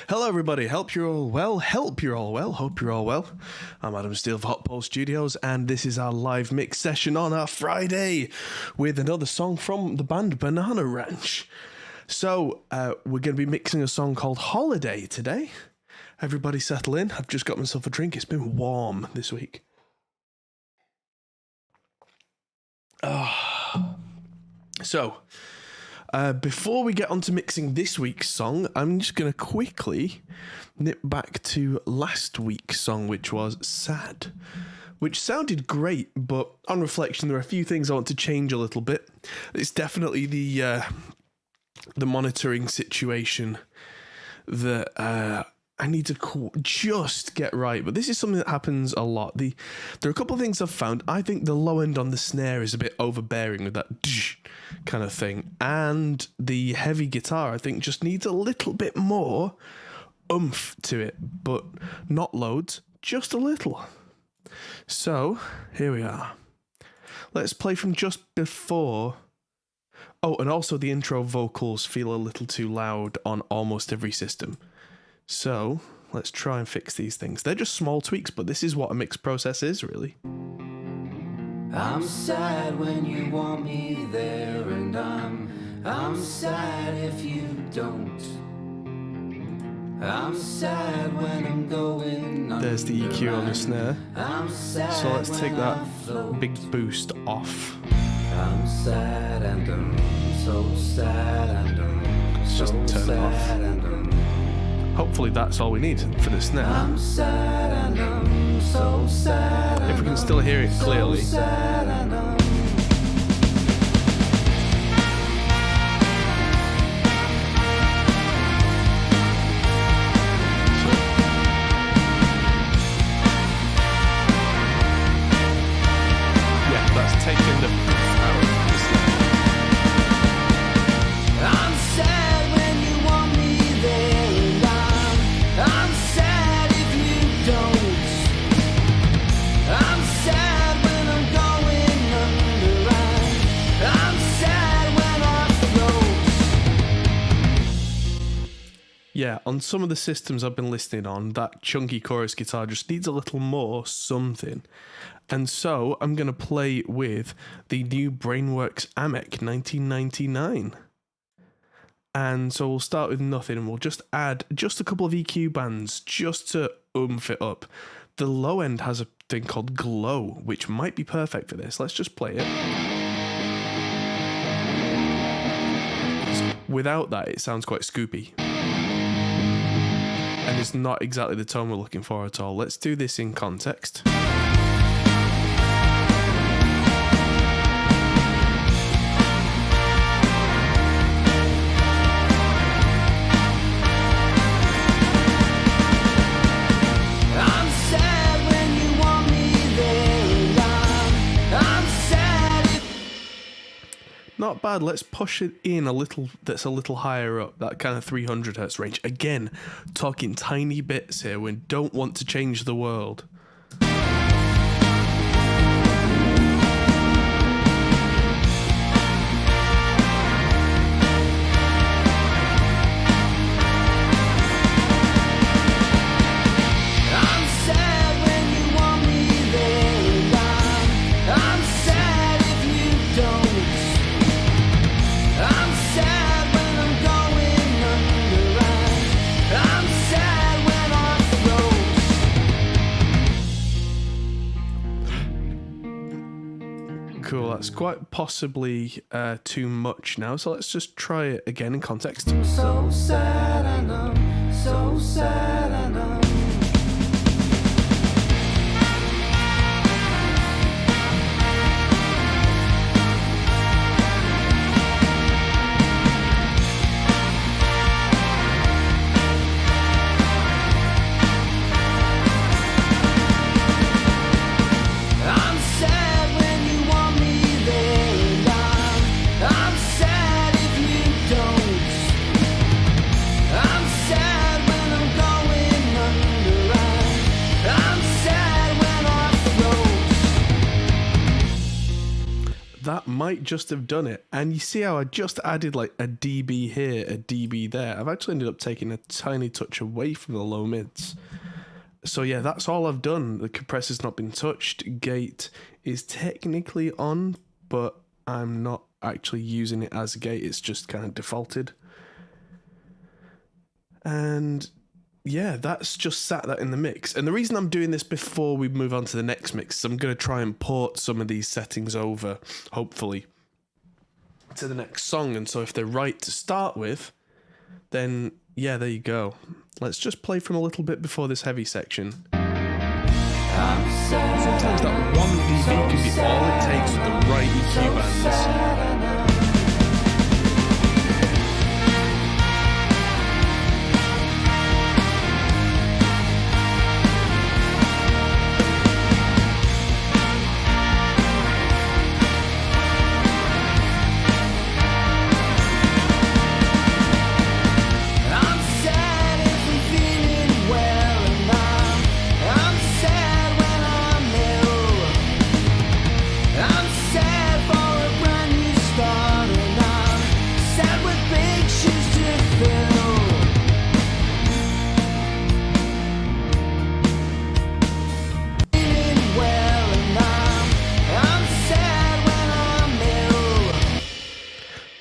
Hello everybody, hope you're all well, hope you're all well. I'm Adam Steele of Hot Pole Studios, and this is our live mix session on our Friday with another song from the band Banana Ranch. So, we're going to be mixing a song called Holiday today. Everybody settle in, I've just got myself a drink, it's been warm this week. Before we get on to mixing this week's song, I'm just going to quickly nip back to last week's song, which was Sad, which sounded great, but on reflection, there are a few things I want to change a little bit. It's definitely the monitoring situation that I need to just get right, but this is something that happens a lot. There are a couple of things I've found. I think the low end on the snare is a bit overbearing with that kind of thing, and the heavy guitar I think just needs a little bit more oomph to it, but not loads, just a little. So here we are. Let's play from just before. Oh, and also the intro vocals feel a little too loud on almost every system. So let's try and fix these things. They're just small tweaks, but this is what a mix process is, really. I'm sad when you want me there, and I'm sad if you don't. I'm sad when I'm going under. There's the EQ on the snare. I'm sad. So let's take that big boost off. I'm sad and so sad and Let's just turn it off. Hopefully that's all we need for the snare. I'm sad and I'm so sad. If we can still hear it clearly. So sad and yeah, that's taking the boost out of the snare. I'm sad when you want me there, and I'm sad if you don't. I'm sad when I'm going under, I'm sad when I float. Yeah, on some of the systems I've been listening on, that chunky chorus guitar just needs a little more something. And so I'm going to play with the new Brainworks Amec 1999. And so we'll start with nothing, and we'll just add just a couple of EQ bands just to oomph it up. The low end has a thing called Glow, which might be perfect for this. Let's just play it. Without that, it sounds quite scoopy. And it's not exactly the tone we're looking for at all. Let's do this in context. I'm sad when you want me there, and I'm sad if Not bad. Let's push it in a little. That's a little higher up. That kind of 300 hertz range. Again, talking tiny bits here. We don't want to change the world. I'm sad when you want me there, and I'm sad if you don't. I'm sad when I'm going under, I'm sad when I float. Cool. That's quite possibly too much now. So let's just try it again in context. So sad and so sad and I'm sad when you want me there, and I'm sad if you don't. might just have done it. And you see how I just added like a dB here, a dB there. I've actually ended up taking a tiny touch away from the low mids. So yeah, that's all I've done. The compressor's not been touched. Gate is technically on, but I'm not actually using it as a gate. It's just kind of defaulted. And yeah, that's just sat that in the mix. And the reason I'm doing this before we move on to the next mix is I'm going to try and port some of these settings over, hopefully, to the next song. And so if they're right to start with, then yeah, there you go. Let's just play from a little bit before this heavy section. Sometimes that 1 dB can be all it takes with the right EQ bands.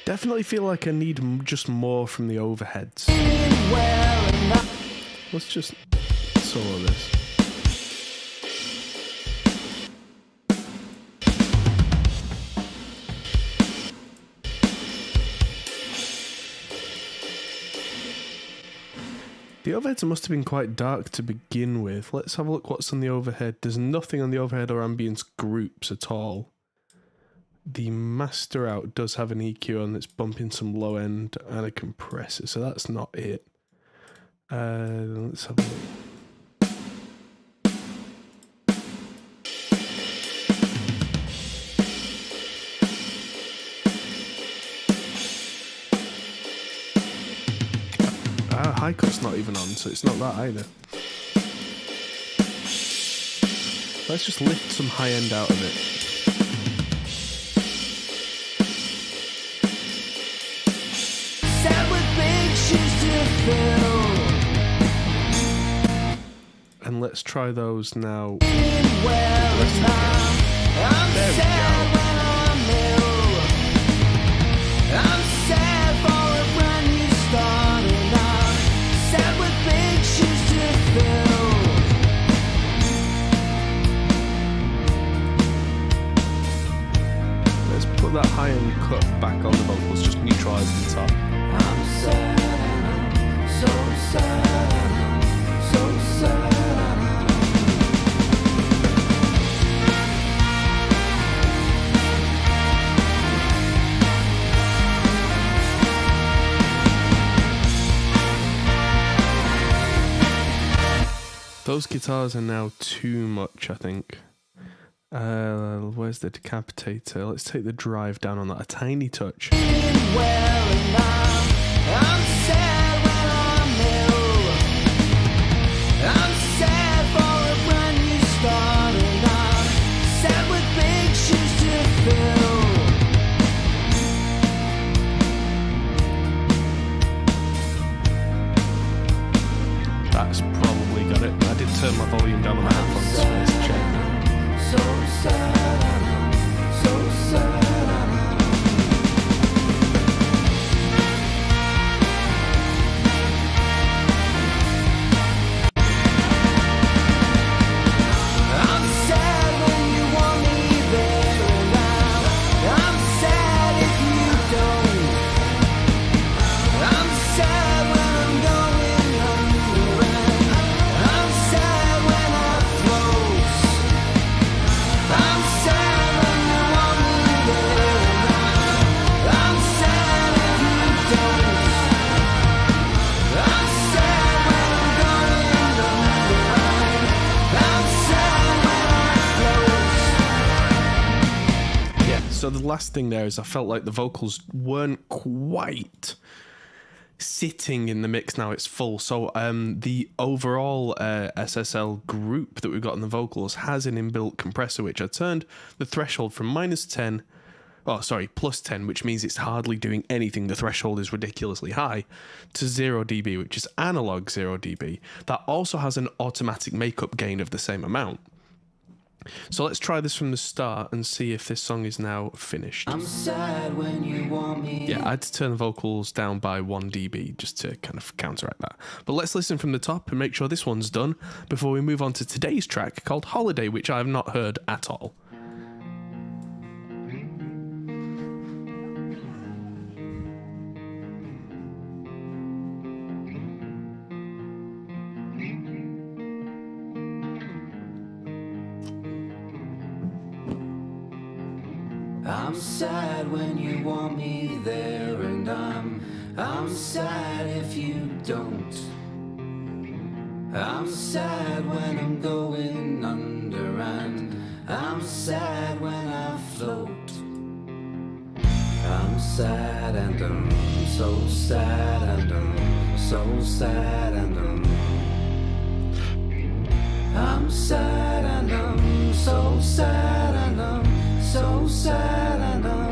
Definitely feel like I need just more from the overheads. Let's just solo this. The overheads must have been quite dark to begin with. Let's have a look what's on the overhead. There's nothing on the overhead or ambience groups at all. The master out does have an EQ on that's bumping some low end and a compressor, so that's not it. Let's have a look. High cut's not even on, so it's not that either. Let's just lift some high end out of it. And let's try those now. There we go. Let's put that high end cut back on the vocals, just neutralise the top. I'm sad, I'm so sad, I'm so sad. Those guitars are now too much, I think. Where's the decapitator? Let's take the drive down on that a tiny touch. That's probably got it. I did turn my volume down on my headphones, so let's check. So sad, so sad. I'm sad when you want me there, and I'm sad if you don't. I'm sad when I'm going under, and I'm sad when I float. I'm sad when you want me there, and I'm sad if you don't. I'm sad when I'm going under, I'm sad when I float. Yeah, so the last thing there is I felt like the vocals weren't quite sitting in the mix. Now it's full. So the overall SSL group that we've got in the vocals has an inbuilt compressor, which I turned the threshold from -10 oh, sorry, plus 10, which means it's hardly doing anything. The threshold is ridiculously high, to 0 dB, which is analog 0 dB. That also has an automatic makeup gain of the same amount. So let's try this from the start and see if this song is now finished. I'm sad when you want me. Yeah, I had to turn the vocals down by 1 dB just to kind of counteract that. But let's listen from the top and make sure this one's done before we move on to today's track called Holiday, which I've not heard at all. I'm sad when you want me there, and I'm sad if you don't. I'm sad when I'm going under, and I'm sad when I float. I'm sad and I'm so sad and I'm so sad and I'm sad and I'm so sad and I'm so sad and I'm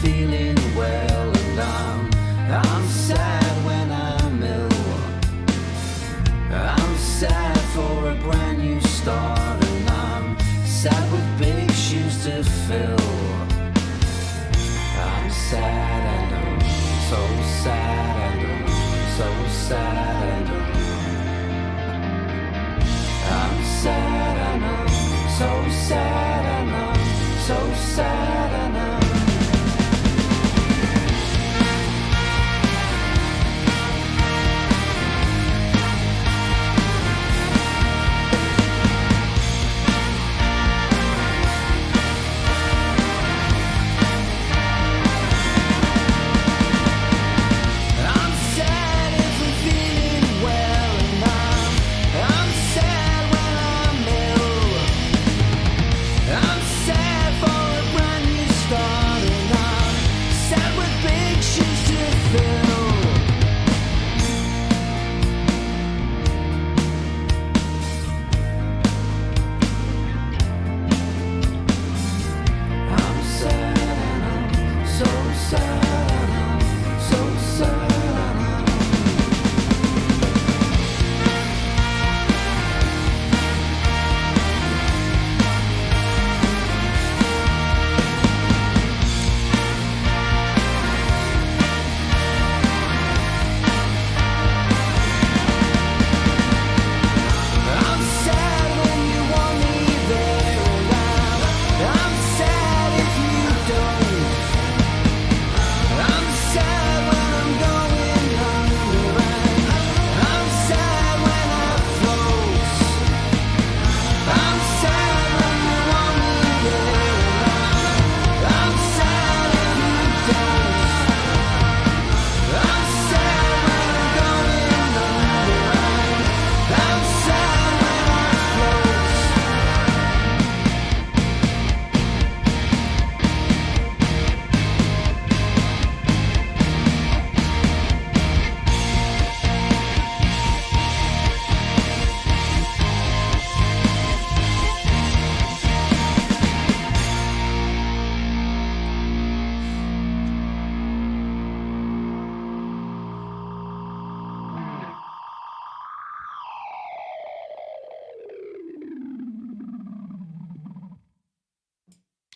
feeling well, and I'm sad when I'm ill. I'm sad for a brand new start, and I'm sad with big shoes to fill. I'm sad and I'm so sad and I'm so sad and I'm sad and I'm so sad and I'm so sad and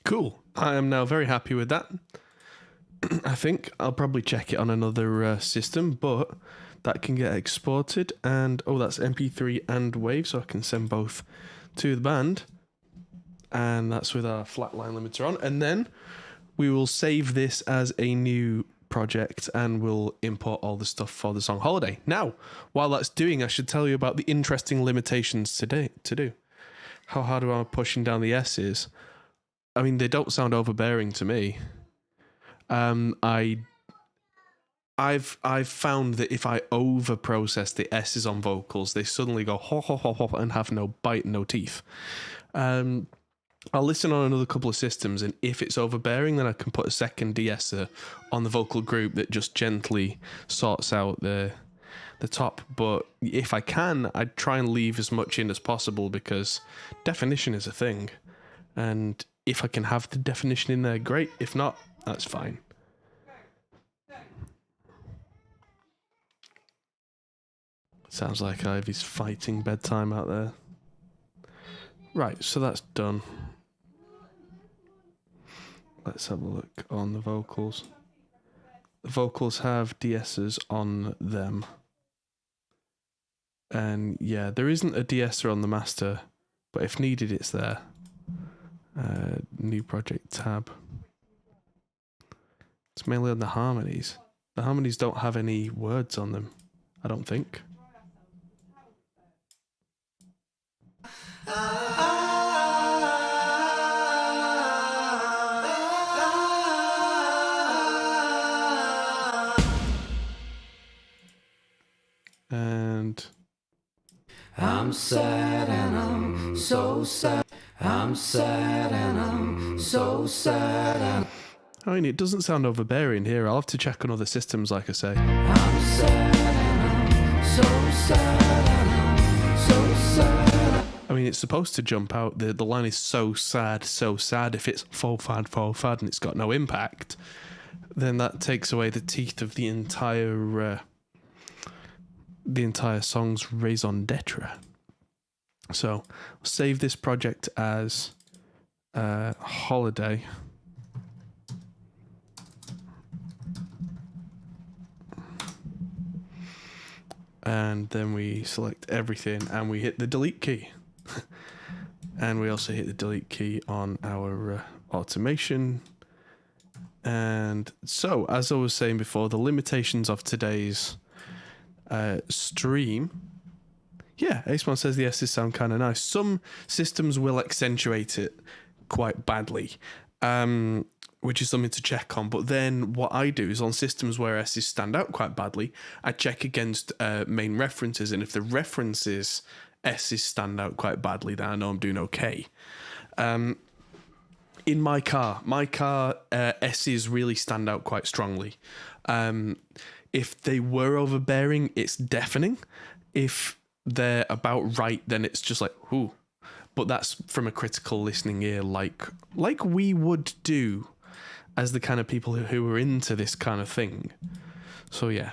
Cool. I am now very happy with that. I think I'll probably check it on another system, but that can get exported, and oh, that's MP3 and WAV, so I can send both to the band, and that's with our flatline limiter on. And then we will save this as a new project and we'll import all the stuff for the song Holiday. Now, while that's doing, I should tell you about the interesting limitations today to do. How hard am I pushing down the S's? I mean, they don't sound overbearing to me. I've found that if I over process the S's on vocals, they suddenly go ho ho ho ho and have no bite, no teeth. I'll listen on another couple of systems, and if it's overbearing, then I can put a second de-esser on the vocal group that just gently sorts out the top. But if I can, I'd try and leave as much in as possible because definition is a thing. And if I can have the definition in there, great. If not, that's fine. Sounds like Ivy's fighting bedtime out there. Right, so that's done. Let's have a look on the vocals. The vocals have de-essers on them. And yeah, there isn't a de-esser on the master, but if needed, it's there. New project tab. It's mainly on the harmonies. The harmonies don't have any words on them, I don't think. And I'm sad and I'm so sad. I'm sad and I'm so sad. And I mean, it doesn't sound overbearing here. I'll have to check on other systems, like I say. I'm sad and I'm so sad and I'm so sad. I mean, it's supposed to jump out. The line is so sad, so sad. If it's faux fad, and it's got no impact, then that takes away the teeth of the entire song's raison d'etre. So, I'll save this project as Holiday. And then we select everything and we hit the delete key. And we also hit the delete key on our automation. And so, as I was saying before, the limitations of today's stream. Yeah, Aceman says the S's sound kind of nice. Some systems will accentuate it quite badly, which is something to check on. But then what I do is on systems where S's stand out quite badly, I check against main references. And if the references S's stand out quite badly, then I know I'm doing okay. In my car S's really stand out quite strongly. If they were overbearing, it's deafening. If they're about right, then it's just like, ooh. But that's from a critical listening ear, like we would do as the kind of people who are into this kind of thing. So yeah,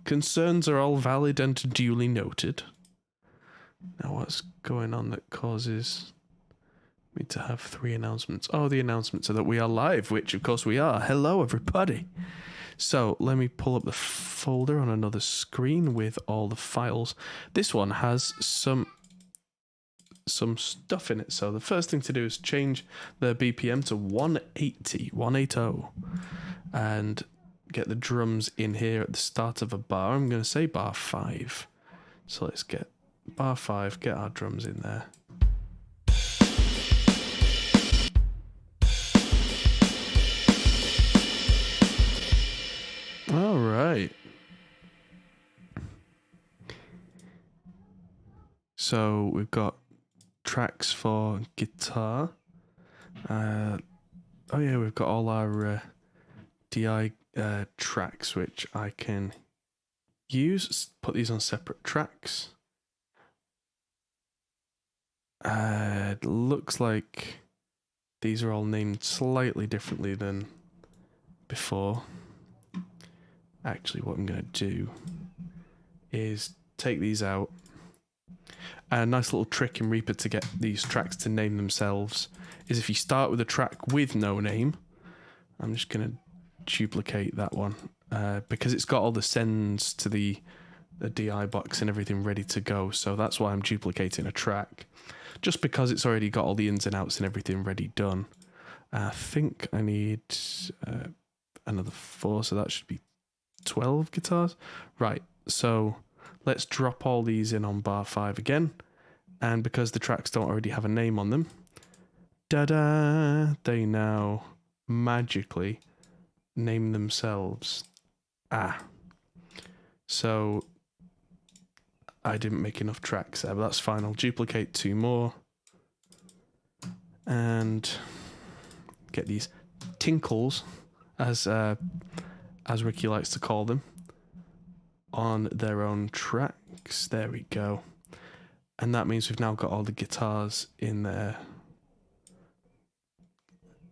concerns are all valid and duly noted. Now what's going on that causes me to have 3 announcements? Oh, the announcements are that we are live, which of course we are. Hello, everybody. So let me pull up the folder on another screen with all the files. This one has some stuff in it. So the first thing to do is change the BPM to 180, and get the drums in here at the start of a bar. I'm going to say bar 5. So let's get bar 5, get our drums in there. All right. So we've got tracks for guitar. Oh yeah, we've got all our DI tracks, which I can use. Put these on separate tracks. It looks like these are all named slightly differently than before. Actually, what I'm going to do is take these out. A nice little trick in Reaper to get these tracks to name themselves is if you start with a track with no name, I'm just going to duplicate that one because it's got all the sends to the a DI box and everything ready to go. So that's why I'm duplicating a track, just because it's already got all the ins and outs and everything ready done. I think I need another 4, so that should be 12 guitars. Right, so let's drop all these in on bar 5 again. And because the tracks don't already have a name on them, they now magically name themselves. So I didn't make enough tracks there, but that's fine. I'll duplicate 2 more and get these tinkles, as Ricky likes to call them, on their own tracks. There we go. And that means we've now got all the guitars in there.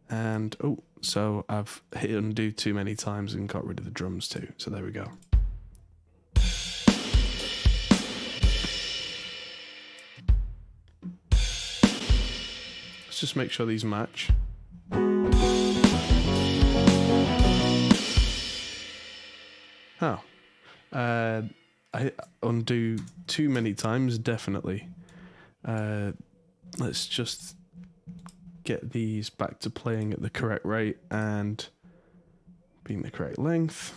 And, oh, so I've hit undo too many times and got rid of the drums too. So there we go. Let's just make sure these match. Oh. I undo too many times, definitely. Let's just get these back to playing at the correct rate and being the correct length.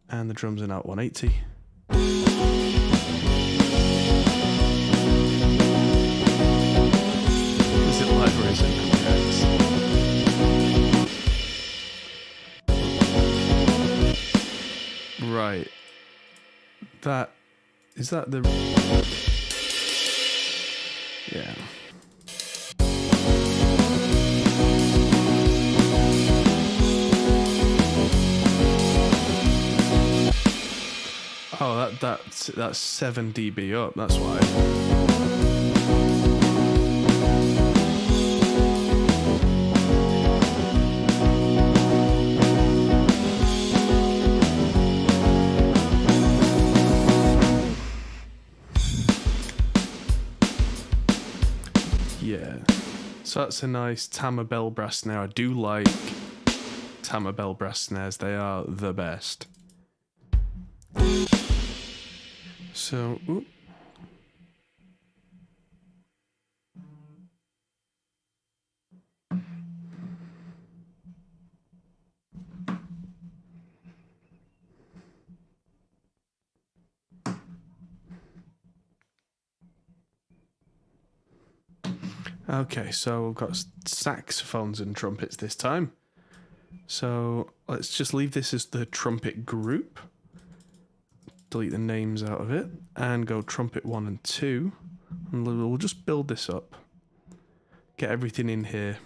And the drums are now at 180. Is it live or is it correct? Right. Is that the... Yeah. Oh, that's 7 dB up, that's why. Yeah, so that's a nice Tama bell brass snare. I do like Tama bell brass snares, they are the best. So, ooh. Okay, so we've got saxophones and trumpets this time. So let's just leave this as the trumpet group. Delete the names out of it and go trumpet 1 and 2. And we'll just build this up. Get everything in here.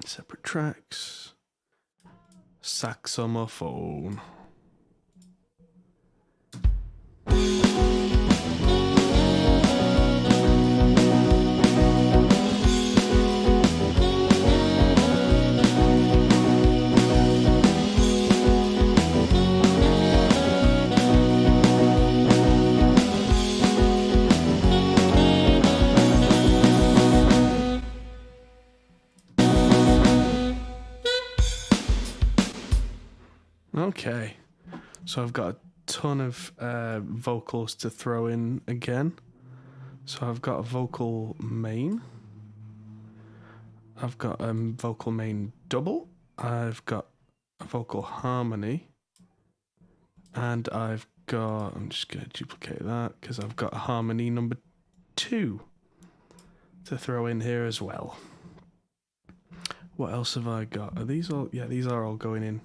Separate tracks. Saxophone. Okay, so I've got a ton of vocals to throw in again. So I've got a vocal main. I've got a vocal main double. I've got a vocal harmony. And I've got, I'm just going to duplicate that because I've got a harmony number 2 to throw in here as well. What else have I got? Are these all? Yeah, these are all going in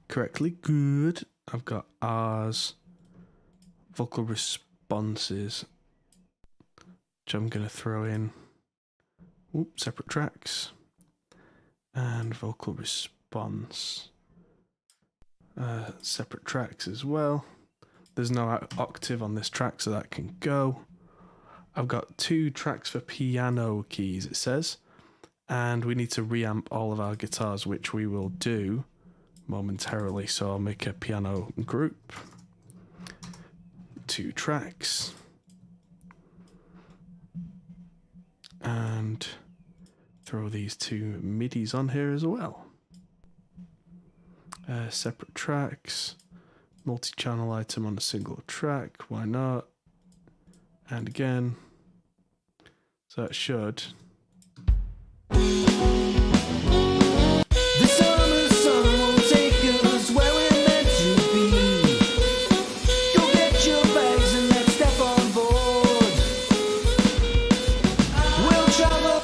correctly. Good. I've got R's, vocal responses, which I'm going to throw in. Oops, separate tracks. And vocal response. Separate tracks as well. There's no octave on this track, so that can go. I've got 2 tracks for piano keys, it says. And we need to reamp all of our guitars, which we will do momentarily. So I'll make a piano group. 2 tracks. And throw these 2 MIDIs on here as well. Separate tracks. multi-channel item on a single track. Why not? And again. So that should. The summer sun won't take us where we're meant to be. Go get your bags and let's step on board. We'll travel.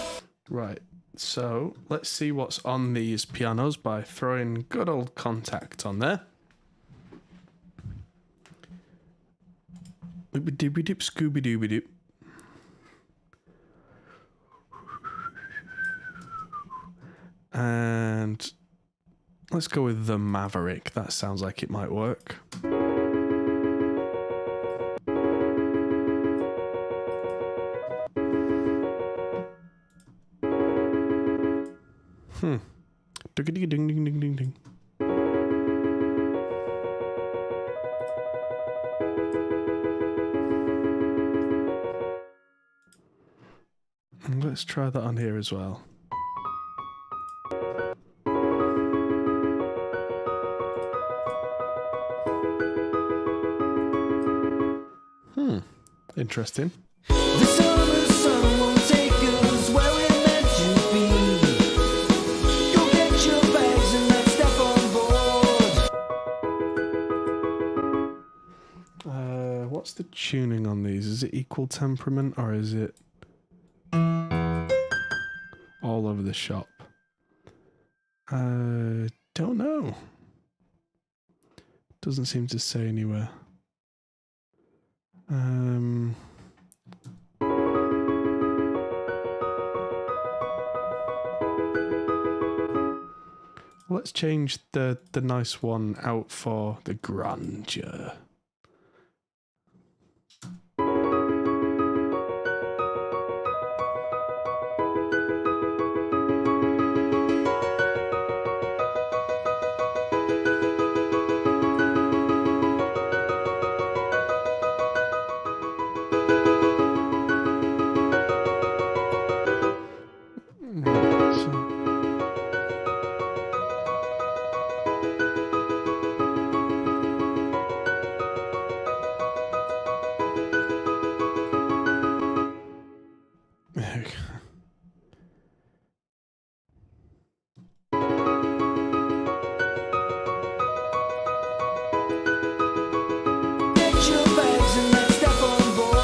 Right. So let's see what's on these pianos by throwing good old Contact on there. Scooby-Dooby-Doop, Scooby-Dooby-Doop. And let's go with the Maverick. That sounds like it might work. Ding ding ding ding ding ding. And let's try that on here as well. Interesting. The summer sun won't take us where we're meant to be. Go get your bags and let's step on board. What's the tuning on these? Is it equal temperament or is it all over the shop? Don't know. Doesn't seem to say anywhere. Let's change the nice one out for the grandeur. Get your bags and let's step on board.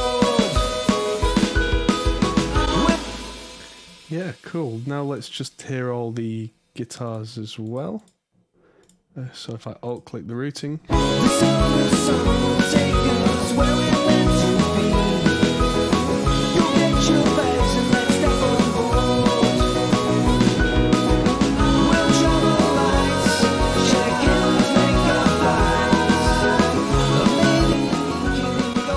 Yeah, cool. Now let's just hear all the guitars as well. So if I alt-click the routing. The summer sun won't take us where we're meant to be. Go get your bags and let's step on board. We'll travel lights, shake hands, make our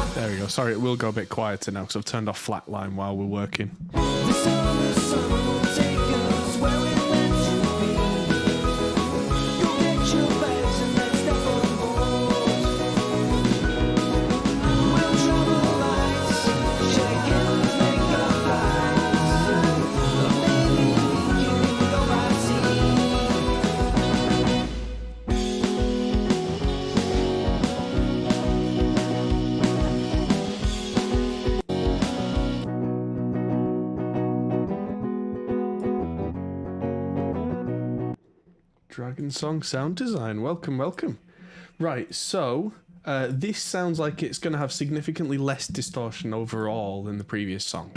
flights. There we go. Sorry, it will go a bit quieter now because I've turned off Flatline while we're working. The summer sun won't take us where we're meant to be. Go get your bags and let's step on board. We'll travel lights, shake hands, make our flights. Maybe you can go by sea. Dragon Song sound design. Welcome, welcome. Right, so this sounds like it's going to have significantly less distortion overall than the previous song.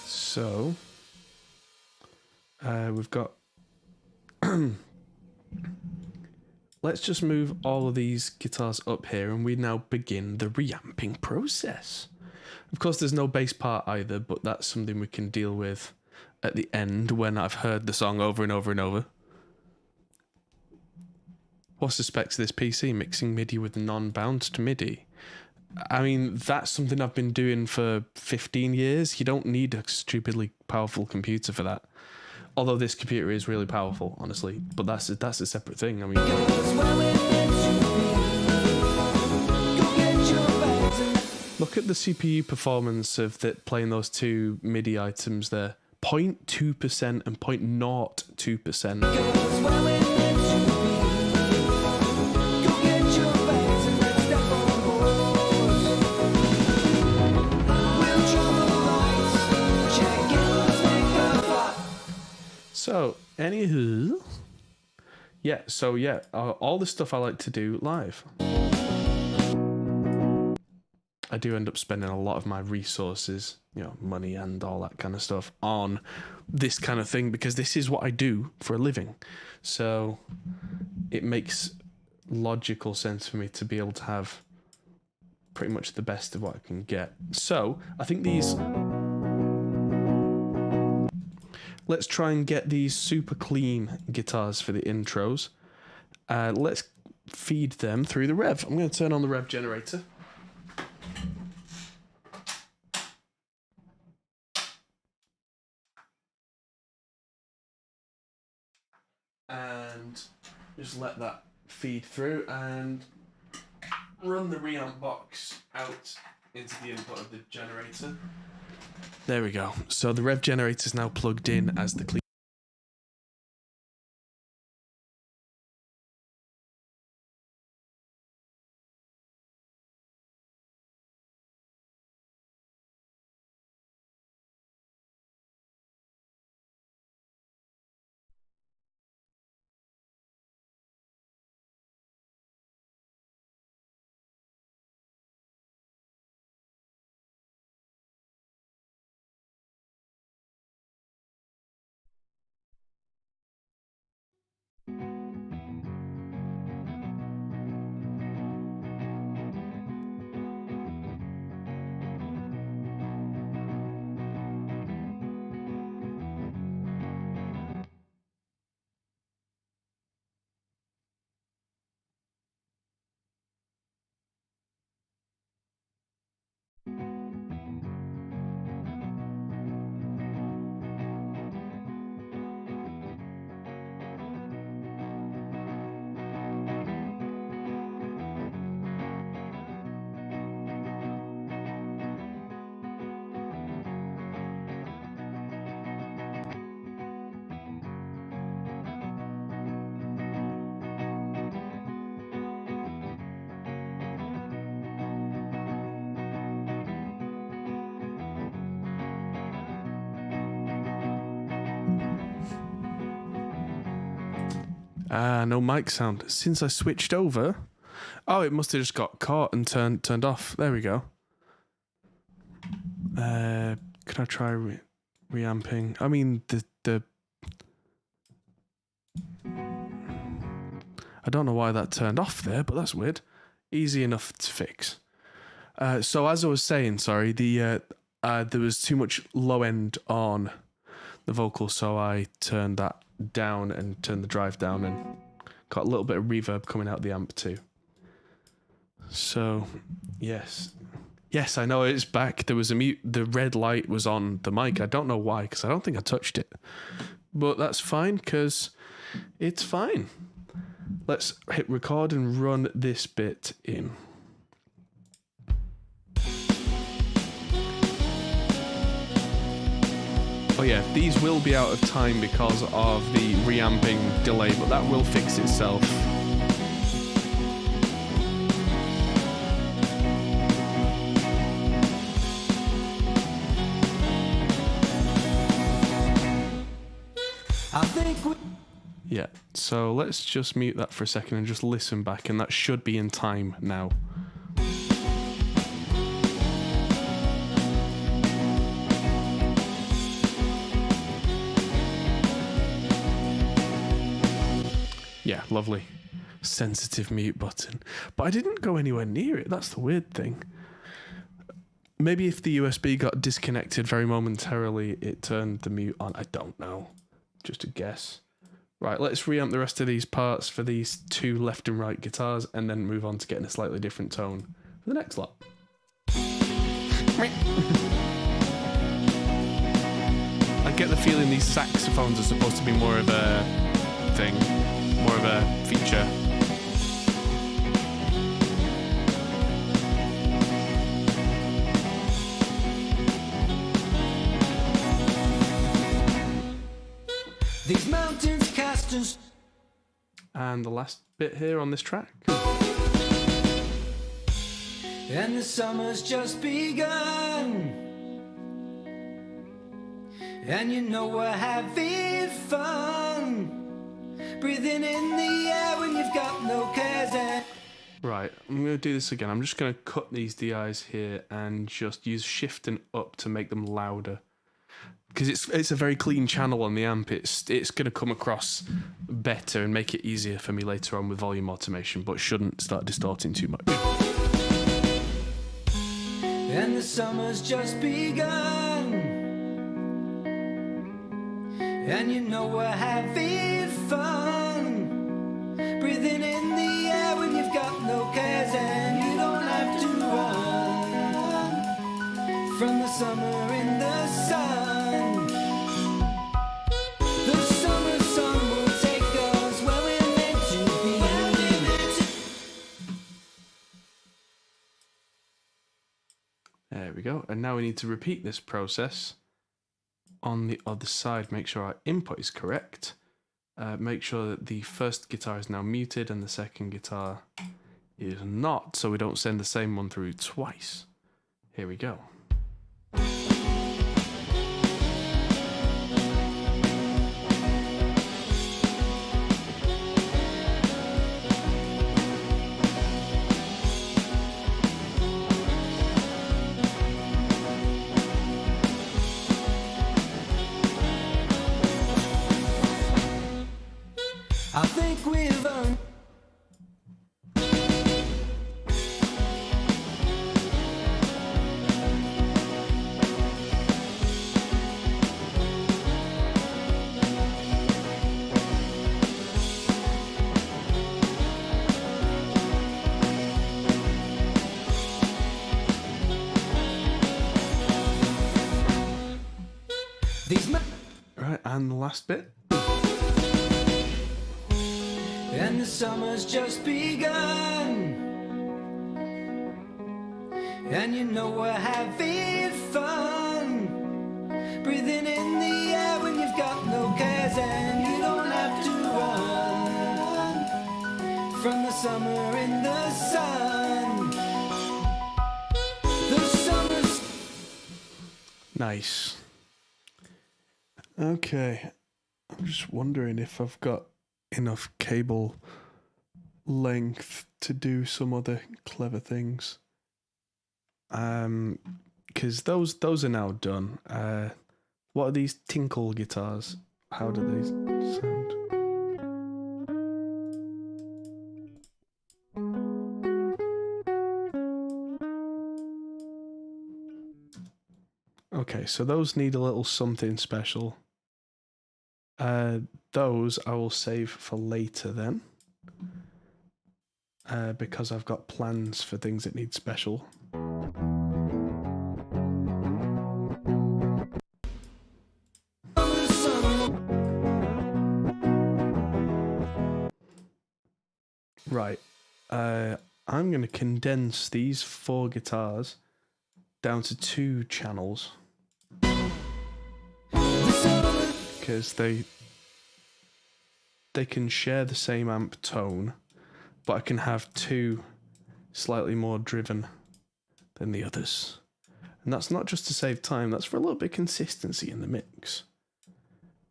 So we've got let's just move all of these guitars up here and we now begin the reamping process. Of course, there's no bass part either, but that's something we can deal with at the end when I've heard the song over and over and over. What's the specs of this PC? Mixing MIDI with non-bounced MIDI. I mean, that's something I've been doing for 15 years. You don't need a stupidly powerful computer for that. Although this computer is really powerful, honestly, but that's a separate thing. I mean, look at the CPU performance of playing those two MIDI items there. 0.2% and 0.02%. Cause when we're meant to be, go get your bags and let's step on board. We'll draw the lights, check in, let's make a fly. So, anywho, all the stuff I like to do live. I do end up spending a lot of my resources, money and all that kind of stuff on this kind of thing because this is what I do for a living. So it makes logical sense for me to be able to have pretty much the best of what I can get. So I think let's try and get these super clean guitars for the intros. Let's feed them through the rev. I'm going to turn on the rev generator. And just let that feed through and run the reamp box out into the input of the generator. There we go. So the rev generator is now plugged in as the clean. No mic sound. Since I switched over... Oh, it must have just got caught and turned off. There we go. Can I try reamping? I mean, the... I don't know why that turned off there, but that's weird. Easy enough to fix. So as I was saying, sorry, there was too much low end on the vocal, so I turned that down and turned the drive down and got a little bit of reverb coming out the amp too. So, yes, I know it's back. There was a mute. The red light was on the mic. I don't know why, because I don't think I touched it. But that's fine, because it's fine. Let's hit record and run this bit in. Oh yeah, these will be out of time because of the reamping delay, but that will fix itself. I think we... Yeah, so let's just mute that for a second and just listen back, and that should be in time now. Yeah, lovely. Sensitive mute button. But I didn't go anywhere near it. That's the weird thing. Maybe if the USB got disconnected very momentarily, it turned the mute on. I don't know. Just a guess. Right, let's reamp the rest of these parts for these two left and right guitars and then move on to getting a slightly different tone for the next lot. I get the feeling these saxophones are supposed to be more of a thing. More of a feature. distance. And the last bit here on this track. And the summer's just begun. And you know we're having fun. Breathing in the air when you've got no cares. And Right, I'm going to do this again. I'm just going to cut these DIs here and just use shift and up to make them louder. Because it's a very clean channel on the amp. It's going to come across better and make it easier for me later on with volume automation, but shouldn't start distorting too much. and the summer's just begun. And you know we're having fun. Breathing in the air when you've got no cares. And you don't have to run from the summer in the sun. The summer sun will take us where we're meant to be. There we go. And now we need to repeat this process on the other side. Make sure our input is correct. Make sure that the first guitar is now muted and the second guitar is not, so we don't send the same one through twice. Here we go. I think we've earned. These Right, and the last bit. and the summer's just begun. And you know we're having fun. Breathing in the air when you've got no cares. And you don't have to run from the summer in the sun. The summer's Nice. Okay. I'm just wondering if I've got enough cable length to do some other clever things. Because those are now done. What are these tinkle guitars? How do they sound? Okay, so those need a little something special. Those I will save for later then. Because I've got plans for things that need special. Right. I'm going to condense these 4 guitars down to 2 channels. Because they can share the same amp tone, but I can have 2 slightly more driven than the others. And that's not just to save time, that's for a little bit of consistency in the mix.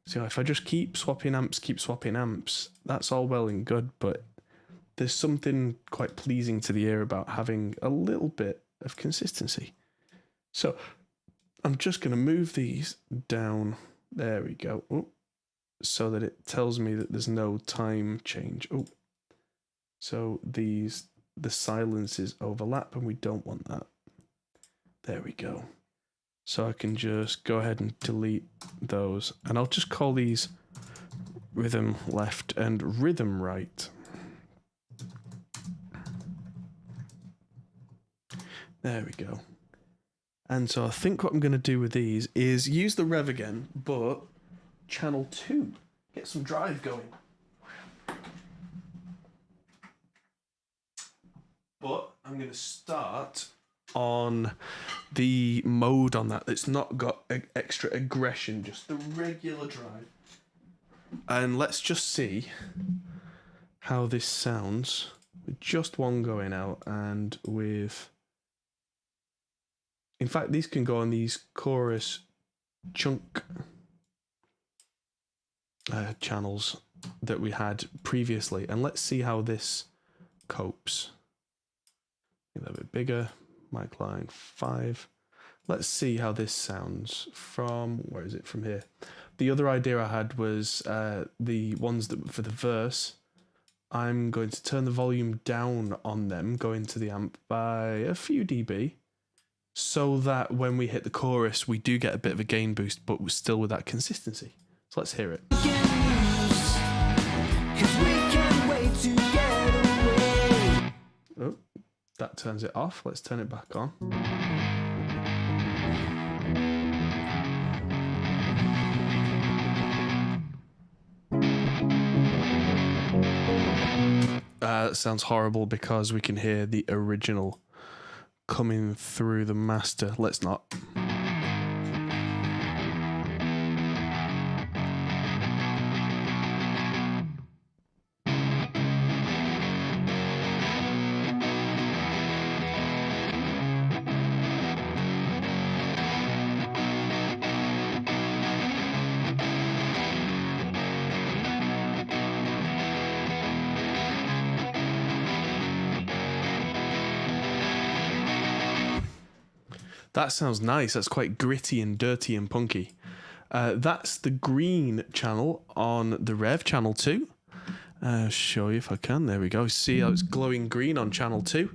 So if I just keep swapping amps, that's all well and good, but there's something quite pleasing to the ear about having a little bit of consistency. So I'm just going to move these down. There we go. Oh, so that it tells me that there's no time change. Oh, so the silences overlap and we don't want that. There we go. So I can just go ahead and delete those. And I'll just call these rhythm left and rhythm right. There we go. And so I think what I'm going to do with these is use the rev again, but channel 2. Get some drive going. But I'm going to start on the mode on that that's not got extra aggression, just the regular drive. And let's just see how this sounds with just one going out and with... In fact, these can go on these chorus chunk channels that we had previously. And let's see how this copes. A little bit bigger, mic line 5. Let's see how this sounds from, where is it, from here. The other idea I had was the ones that for the verse, I'm going to turn the volume down on them, go into the amp by a few dB, so that when we hit the chorus, we do get a bit of a gain boost, but we're still with that consistency. So let's hear it. Oh, that turns it off. Let's turn it back on. That sounds horrible because we can hear the original coming through the master. Let's not. That sounds nice. That's quite gritty and dirty and punky. That's the green channel on the Rev channel 2. Show you if I can. There we go. See how it's glowing green on channel 2.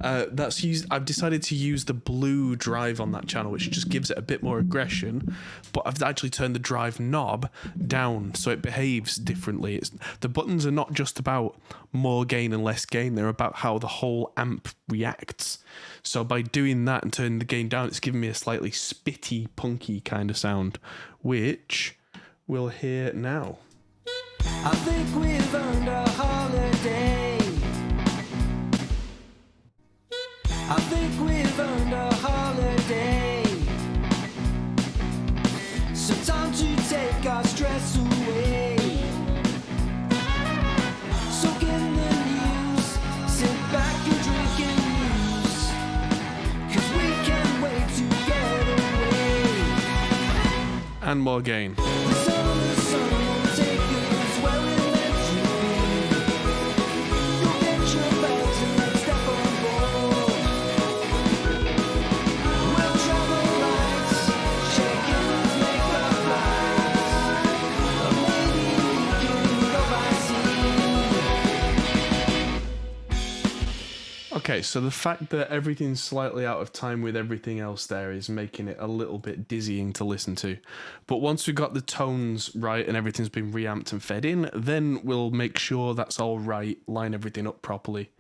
That's used. I've decided to use the blue drive on that channel, which just gives it a bit more aggression. But I've actually turned the drive knob down so it behaves differently. The buttons are not just about more gain and less gain. They're about how the whole amp reacts. So by doing that and turning the gain down, it's giving me a slightly spitty, punky kind of sound, which we'll hear now. I think we've earned a holiday. I think we've earned a holiday. So time to take our stress away. Soak in the news, sit back and drink and muse. 'Cause we can't wait to get away. And more gain. The sun won't take us where it lets you be. Go get your bags and let's step on board. We'll travel lights, shake hands, make our flights. Or maybe we can go by sea. Okay, so the fact that everything's slightly out of time with everything else there is making it a little bit dizzying to listen to. But once we've got the tones right and everything's been reamped and fed in, then we'll make sure that's all right, line everything up properly,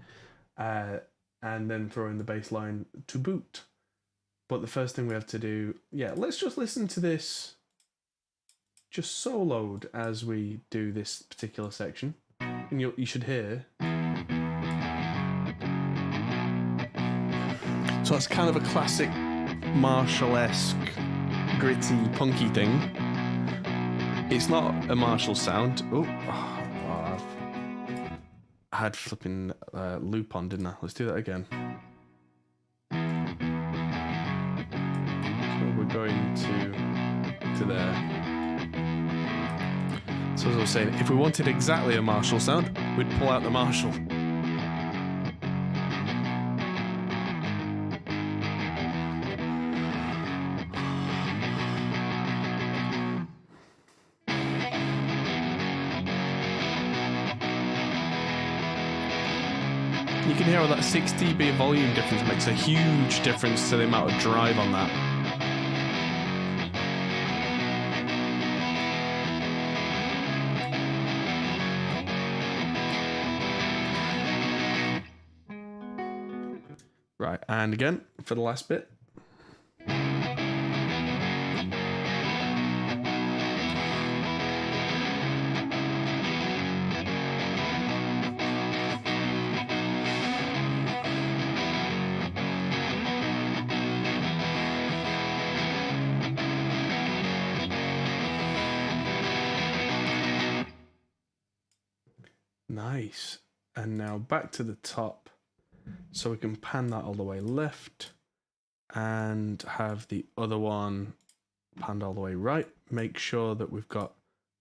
and then throw in the bass line to boot. But the first thing we have to do, let's just listen to this just soloed as we do this particular section. And you should hear... So it's kind of a classic Marshall-esque, gritty, punky thing. It's not a Marshall sound. I had flipping loop on, didn't I? Let's do that again. So we're going to there. So as I was saying, if we wanted exactly a Marshall sound, we'd pull out the Marshall. You can hear how that 6 dB volume difference makes a huge difference to the amount of drive on that. Right, and again, for the last bit. Nice. And now back to the top. So we can pan that all the way left and have the other one panned all the way right. Make sure that we've got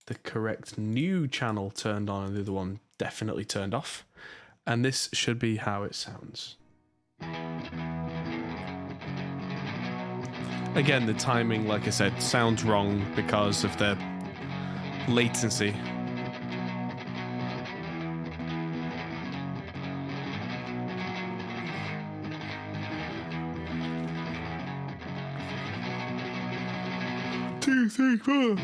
the correct new channel turned on and the other one definitely turned off. And this should be how it sounds. Again, the timing, like I said, sounds wrong because of the latency. Two, three, four.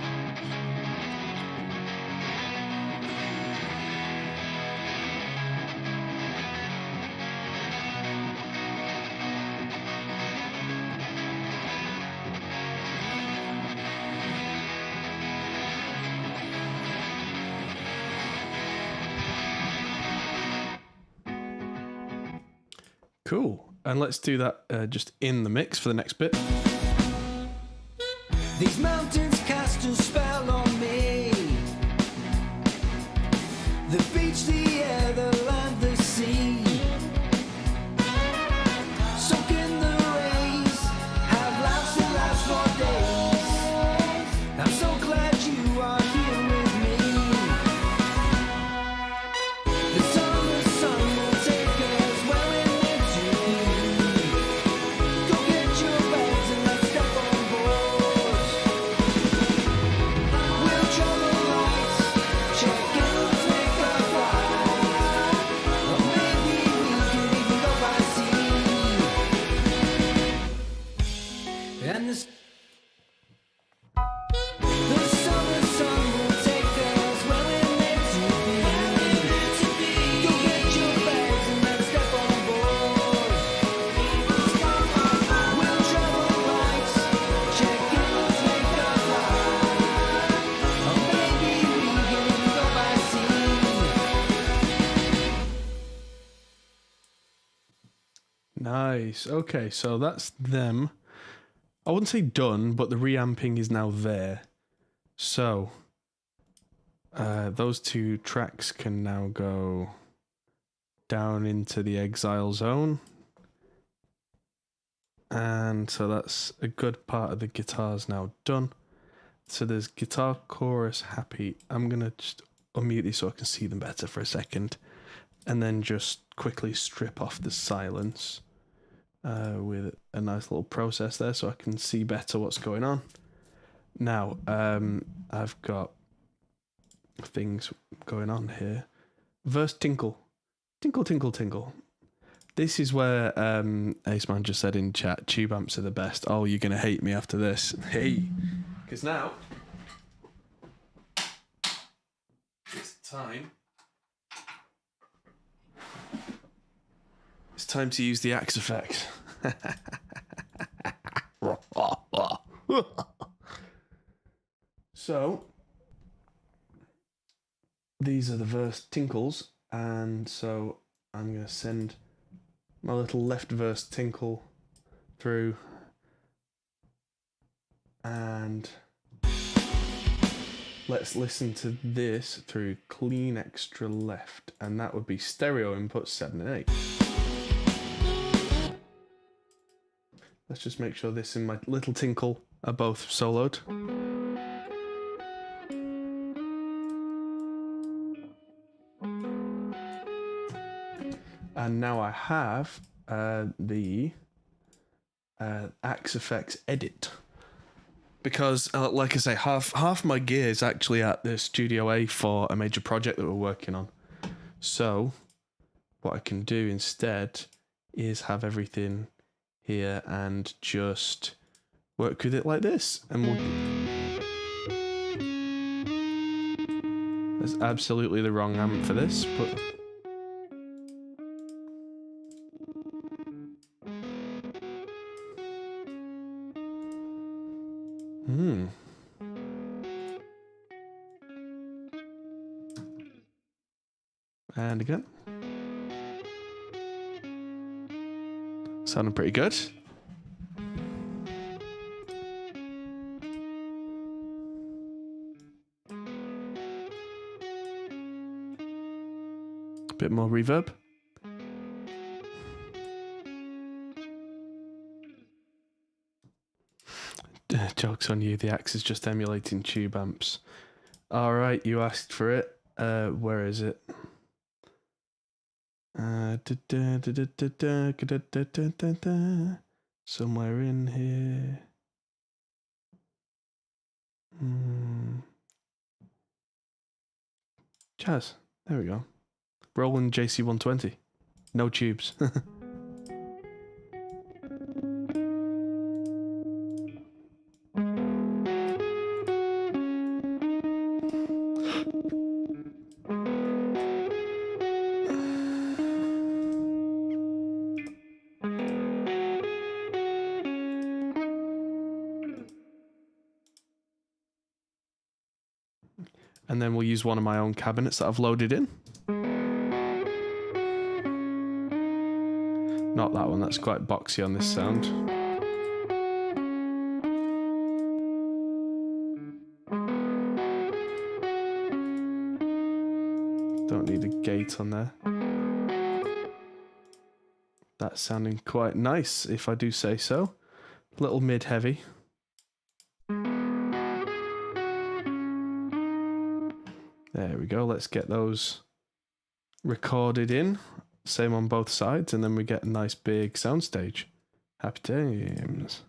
Cool. And let's do that just in the mix for the next bit. These mountains cast a spell on me. The beach, the air, the land, the sea. Soak in the rays, have lives to last for days. I'm so glad you are here with me. The sun will take us where we're meant to be. Go get your bags and let's step on board. We'll travel lights, check in, take a flight. Or maybe we could even go by sea. And the summer sun will take us where we're meant to be. Go get your bags and let's step on board. We'll travel lights, check in, take a flight. Or maybe we can even go by sea. Nice. Okay, so that's them. I wouldn't say done, but the reamping is now there. So those two tracks can now go down into the exile zone. And so that's a good part of the guitars now done. So there's guitar, chorus, happy. I'm going to just unmute these so I can see them better for a second. And then just quickly strip off the silence with a nice little process there so I can see better what's going on. Now, I've got things going on here. Verse tinkle. Tinkle, tinkle, tinkle. This is where Aceman just said in chat, tube amps are the best. Oh, you're going to hate me after this. Hey. Because now, it's time. It's time to use the axe effect. So, these are the verse tinkles, and so I'm going to send my little left verse tinkle through, and let's listen to this through clean extra left, and that would be stereo input 7 and 8. Let's just make sure this and my little tinkle are both soloed. And now I have the Axe Effects edit. Because, like I say, half my gear is actually at the Studio A for a major project that we're working on. So, what I can do instead is have everything here and just work with it like this. And that's absolutely the wrong amp for this, but... And again. Sounding pretty good. Bit more reverb. Joke's on you, the axe is just emulating tube amps. Alright, you asked for it. Where is it? Somewhere in here. Jazz. There we go. Roland JC120. No tubes. And then we'll use one of my own cabinets that I've loaded in. Not that one, that's quite boxy on this sound. Don't need a gate on there. That's sounding quite nice, if I do say so. Little mid-heavy. There we go, let's get those recorded in. Same on both sides, and then we get a nice big soundstage. Happy times.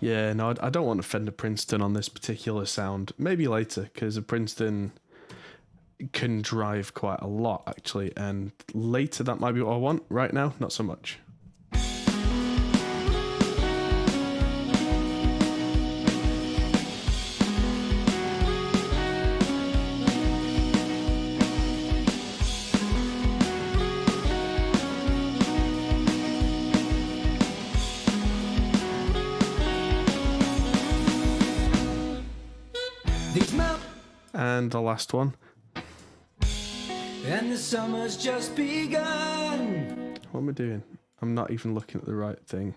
Yeah, no, I don't want to Fender Princeton on this particular sound. Maybe later, because a Princeton can drive quite a lot, actually. And later, that might be what I want. Right now, not so much. And the last one. And the summer's just begun. What am I doing? I'm not even looking at the right thing.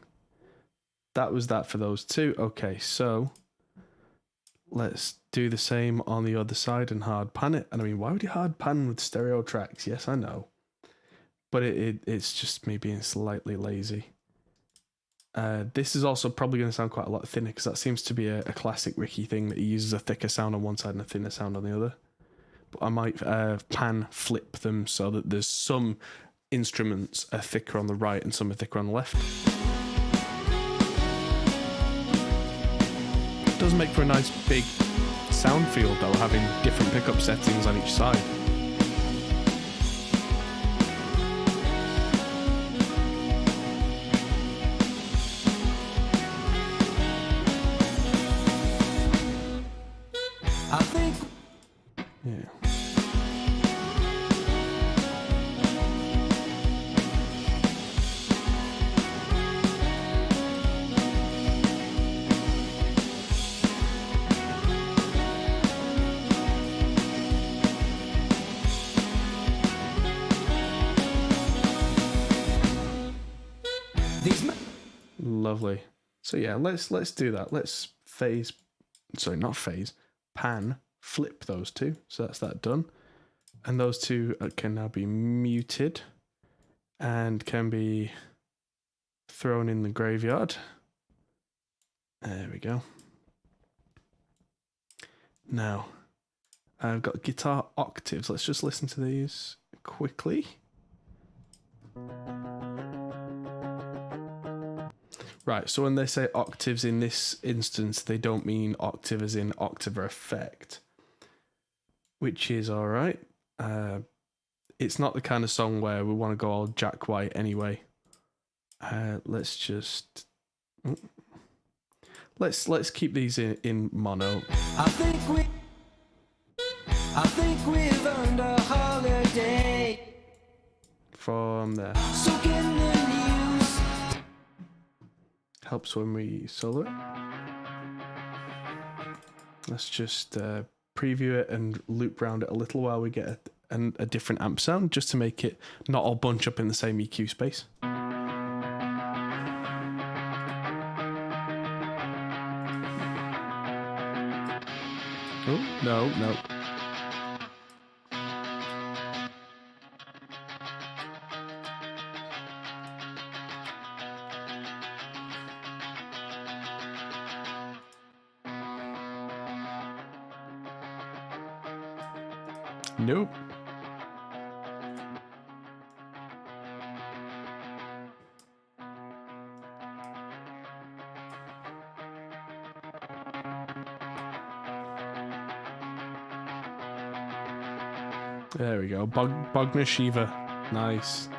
That was that for those two. Okay, so let's do the same on the other side and hard pan it. And I mean, why would you hard pan with stereo tracks? Yes, I know. But it's just me being slightly lazy. This is also probably going to sound quite a lot thinner because that seems to be a classic Ricky thing, that he uses a thicker sound on one side and a thinner sound on the other. But I might pan flip them so that there's some instruments are thicker on the right and some are thicker on the left. It does make for a nice big sound field though, having different pickup settings on each side. Lovely. So yeah, let's do that. Let's pan flip those two. So that's that done. And those two can now be muted and can be thrown in the graveyard. There we go. Now, I've got guitar octaves. Let's just listen to these quickly. Right, so when they say octaves in this instance, they don't mean octave as in octave effect, which is all right. It's not the kind of song where we want to go all Jack White anyway. Let's just let's keep these in mono. I think we've earned a holiday. From there. Soak in the news. Helps when we solo it. Let's just preview it and loop around it a little while we get a different amp sound, just to make it not all bunch up in the same EQ space. Oh, no, no. Nope. There we go. Bogner Shiva. Nice.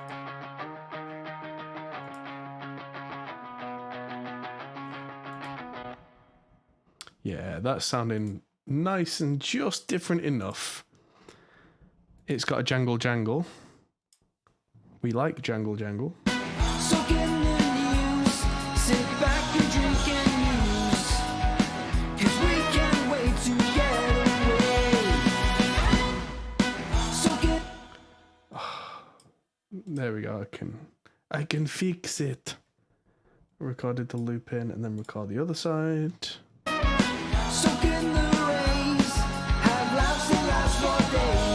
Yeah, that's sounding nice and just different enough. It's got a jangle jangle. We like jangle jangle. Soaking in news, sit back and drink and muse, 'cause we can't wait to get away. Soaking. There we go. I can fix it. Recorded the loop in and then record the other side. Soak in the rays, have laughs and laughs for days.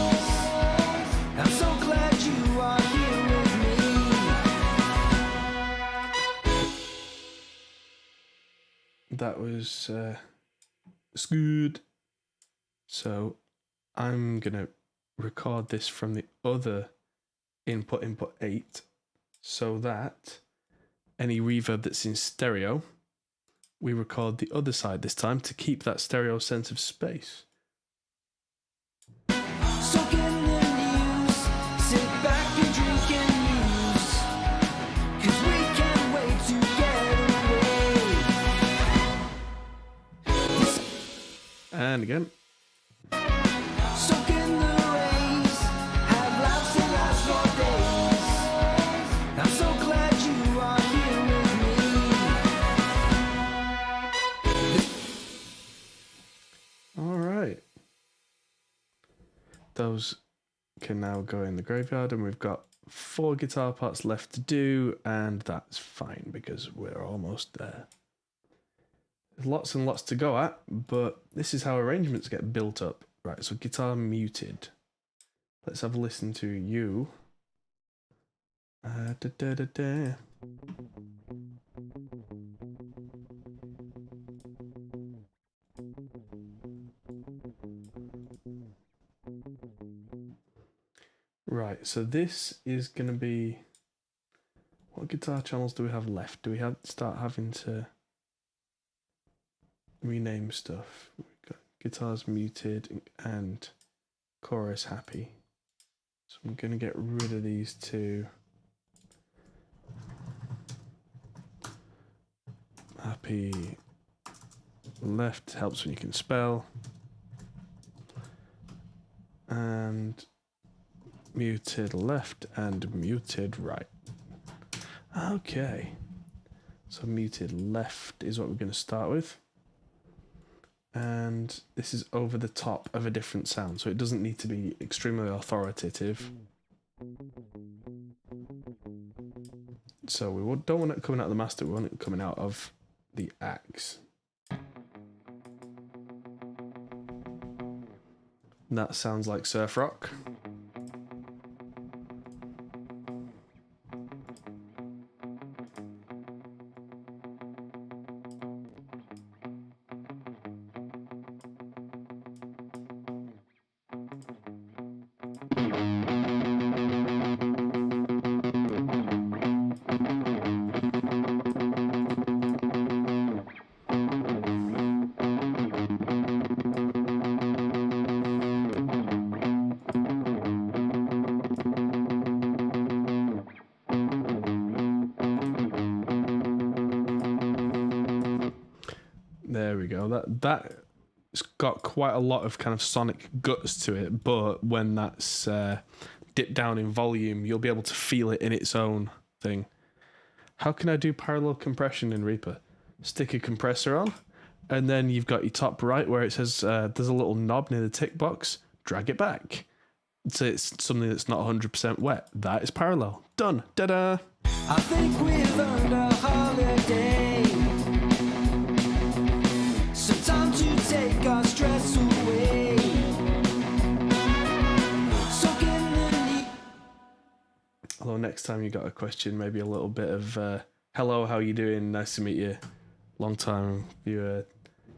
I'm so glad you are here with me. That was it's good. So I'm gonna record this from the other input 8, so that any reverb that's in stereo, we record the other side this time to keep that stereo sense of space. Soak in the news, sit back and drink and muse, 'cause we can't wait to get away. And again. Soak in the rays, have laughs and laughs for days. I'm so glad you are here with me. All right. Those can now go in the graveyard, and we've got 4 guitar parts left to do, and that's fine because we're almost there. There's lots and lots to go at, but this is how arrangements get built up. Right, so guitar muted. Let's have a listen to you. Da, da, da, da. Right, so this is going to be... What guitar channels do we have left? Do we start having to rename stuff? We've got guitars muted and chorus happy. So I'm going to get rid of these 2. Happy left helps when you can spell. And muted left and muted right. Okay. So muted left is what we're going to start with. And this is over the top of a different sound, so it doesn't need to be extremely authoritative. So we don't want it coming out of the master, we want it coming out of the axe. That sounds like surf rock. There we go. That's got quite a lot of kind of sonic guts to it, but when that's dipped down in volume, you'll be able to feel it in its own thing. How can I do parallel compression in Reaper? Stick a compressor on, And then you've got your top right where it says there's a little knob near the tick box. Drag it back. So it's something that's not 100% wet. That is parallel. Done. Da-da. I think we've earned a holiday. Some time to take our stress away. Soak in the neat. Although next time you got a question, maybe a little bit of hello, how you doing? Nice to meet you. Long time viewer.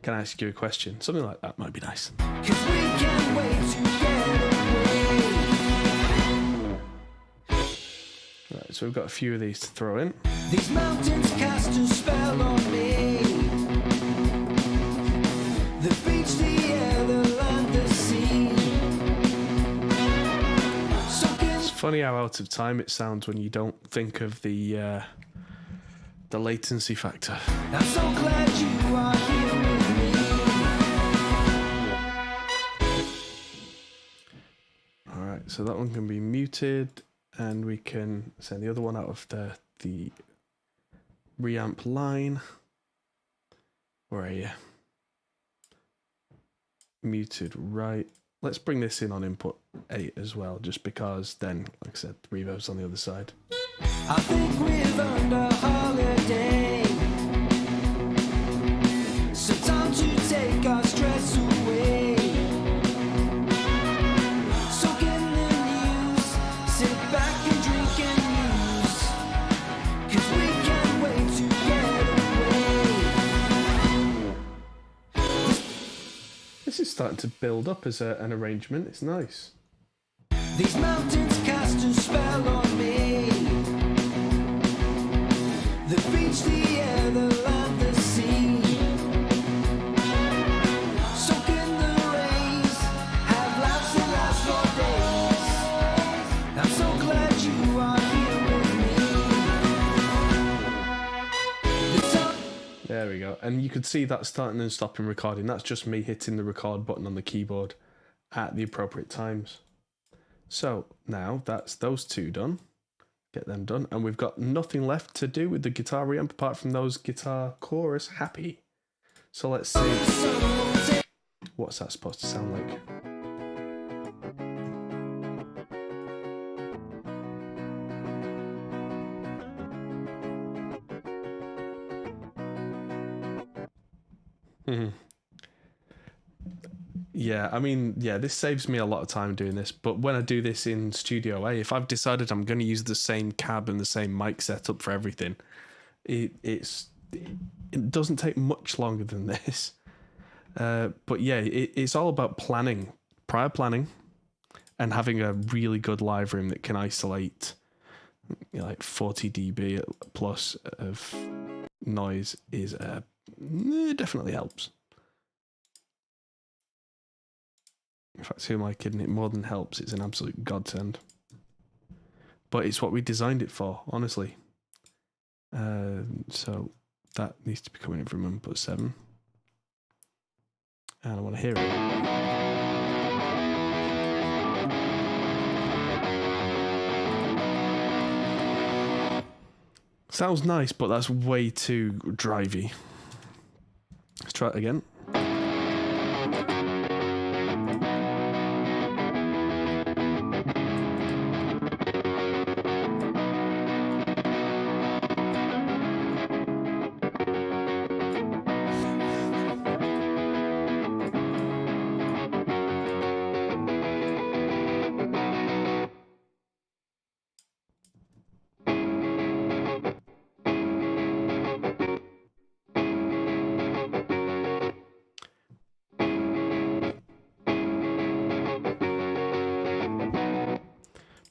Can I ask you a question? Something like that might be nice. 'Cause we can't wait to get away. Right, so we've got a few of these to throw in. These mountains cast a spell on me. The beach, the air, the land, the sea. It's funny how out of time it sounds when you don't think of the latency factor. I'm so glad you are here with me. Alright, so that one can be muted, and we can send the other one out of the reamp line. Where are you? Muted right. Let's bring this in on input 8 as well, just because then, like I said, the reverb's on the other side. I think we've earned a holiday. Some time to take our stress away. Soak in the news. Sit back and drink and muse. 'Cause we can't wait to get away. This is starting to build up as an arrangement. It's nice. These mountains cast a spell on me. The beach, the air, the land, the sea. Soak in the rays. Have laughs that last for days. I'm so glad you are here with me. The sun. There we go. And you could see that starting and stopping recording. That's just me hitting the record button on the keyboard at the appropriate times. So now that's those two done. Get them done. And we've got nothing left to do with the guitar reamp apart from those guitar chorus happy. So let's see. What's that supposed to sound like? Yeah, I mean, yeah, this saves me a lot of time doing this, but when I do this in Studio A, if I've decided I'm going to use the same cab and the same mic setup for everything, it doesn't take much longer than this. But yeah, it's all about planning, prior planning, and having a really good live room that can isolate, you know, like 40 dB plus of noise is definitely helps. In fact, who am I kidding? It more than helps. It's an absolute godsend. But it's what we designed it for, honestly. So that needs to be coming in from input 7. And I want to hear it. Sounds nice, but that's way too drivey. Let's try it again.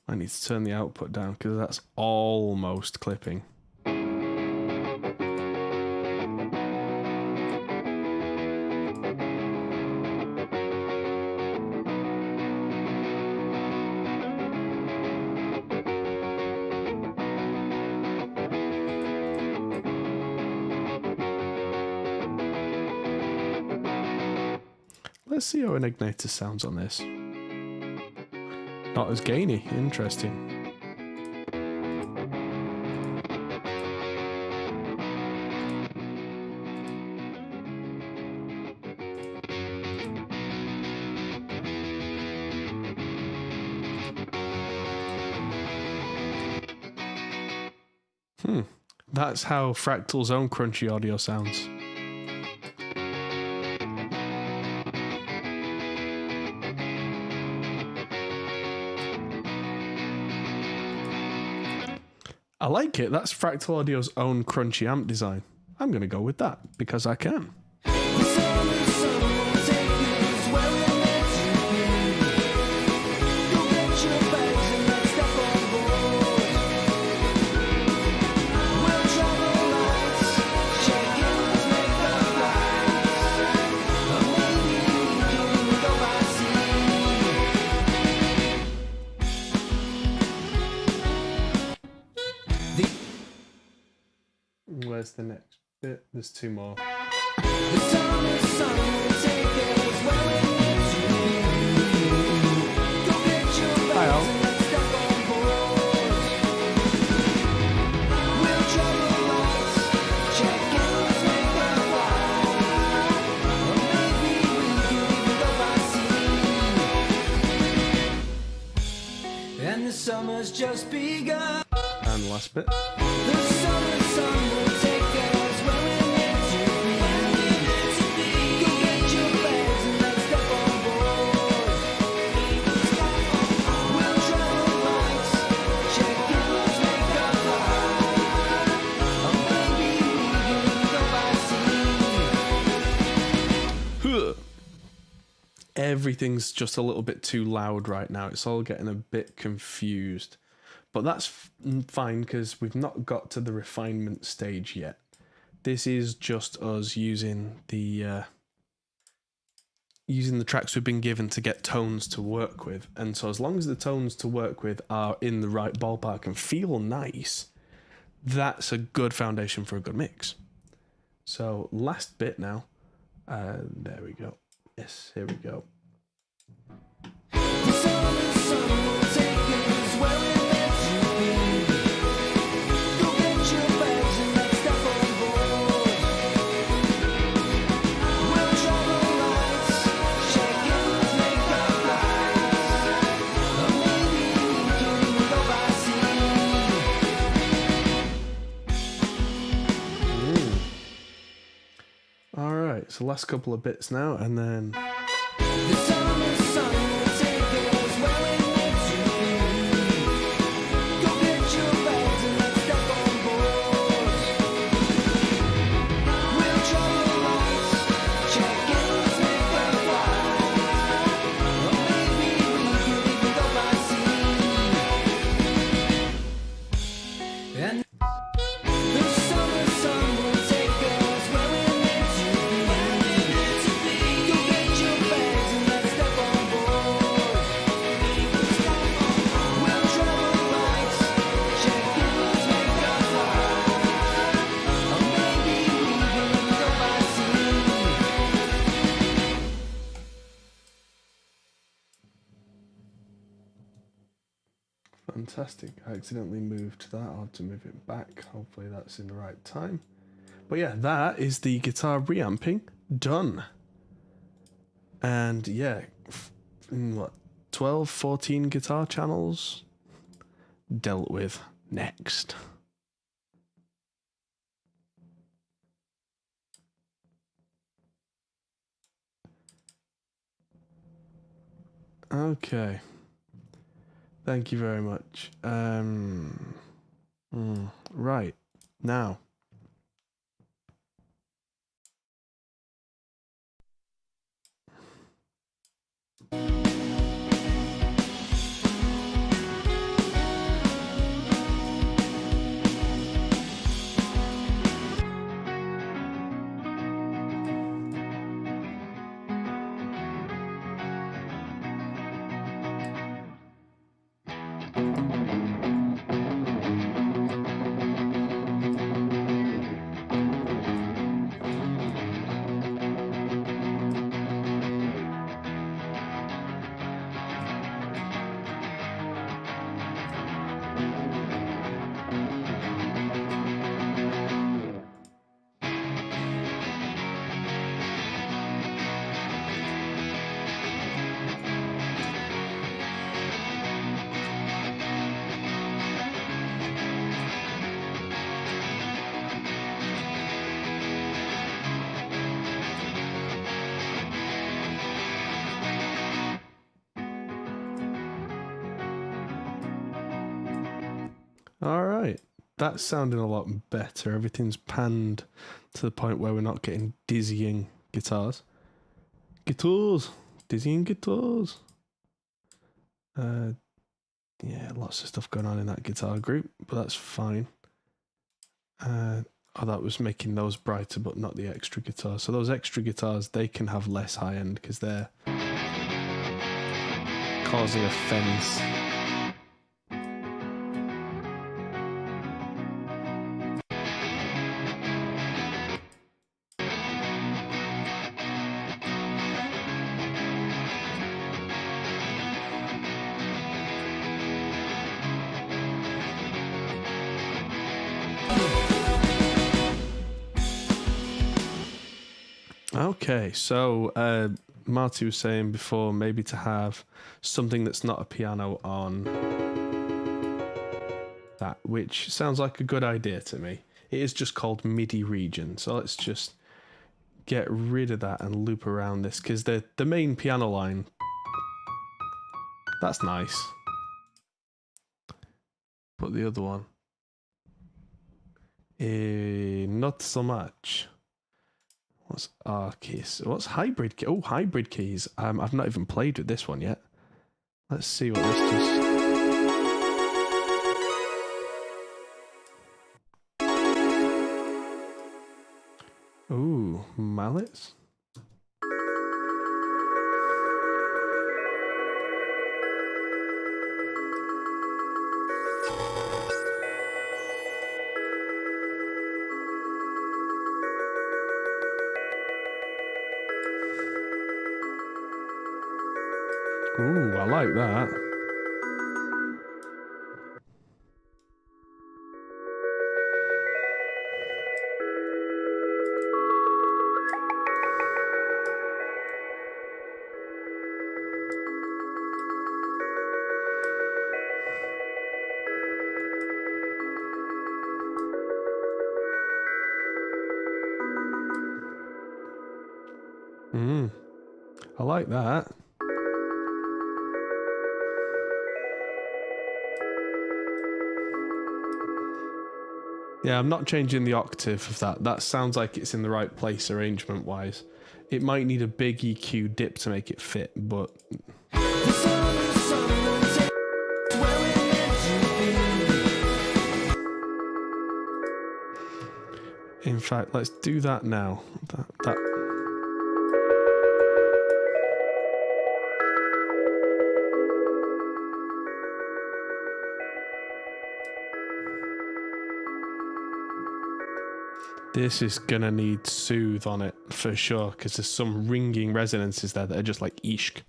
I need to turn the output down because that's almost clipping. Let's see how an igniter sounds on this. Not as gainy. Interesting. That's how Fractal's own crunchy audio sounds. I like it. That's Fractal Audio's own crunchy amp design. I'm going to go with that because I can. Where's the next bit? There's two more. And the summer's just begun. And last bit. The summer sun will take us where we're meant to be. Go get your bags and let's step on board. We'll travel lights, check in, let's make a flight. Or maybe we can go by sea. Huh. Everything's just a little bit too loud right now. It's all getting a bit confused. But that's fine because we've not got to the refinement stage yet. This is just us using the tracks we've been given to get tones to work with. And so as long as the tones to work with are in the right ballpark and feel nice, that's a good foundation for a good mix. So last bit now. There we go. Yes, here we go. The summer sun will take us where we're meant to be. Go get your bags and let's step on board. We'll travel lights, check in, let's make a flight. Or maybe we can even go by sea. All right, so last couple of bits now, and then The summer sun will take us where we're meant to be. Go get your bags and let's step on board. We'll travel lights, check in, let's make a flight. Or maybe we can even go by sea. And the summer sun will take us where we're meant to be. Go get your bags and let's step on board. We'll travel lights, check in, let's make a flight. Or maybe we can even go by sea. fantastic. I accidentally moved that. I'll have to move it back. Hopefully that's in the right time. But yeah, that is the guitar reamping done. And yeah, in what, 12, 14 guitar channels dealt with. Next. Okay. Thank you very much. Right. Now. All right. That's sounding a lot better. Everything's panned to the point where we're not getting dizzying guitars. Dizzying guitars. Yeah, lots of stuff going on in that guitar group, but that's fine. Oh, that was making those brighter, but not the extra guitars. So those extra guitars, they can have less high end because they're causing offense. Okay, so Marty was saying before maybe to have something that's not a piano on that, which sounds like a good idea to me. It is just called MIDI region, so let's just get rid of that and loop around this, because the main piano line, that's nice. But the other one, not so much. What's R keys? What's hybrid key? Oh, hybrid keys. I've not even played with this one yet. Let's see what this does. Ooh, mallets. Ooh, I like that. I like that. Yeah, I'm not changing the octave of that. That sounds like it's in the right place arrangement-wise. It might need a big EQ dip to make it fit, but... In fact, let's do that now. That. This is gonna need soothe on it for sure, because there's some ringing resonances there that are just like ishk.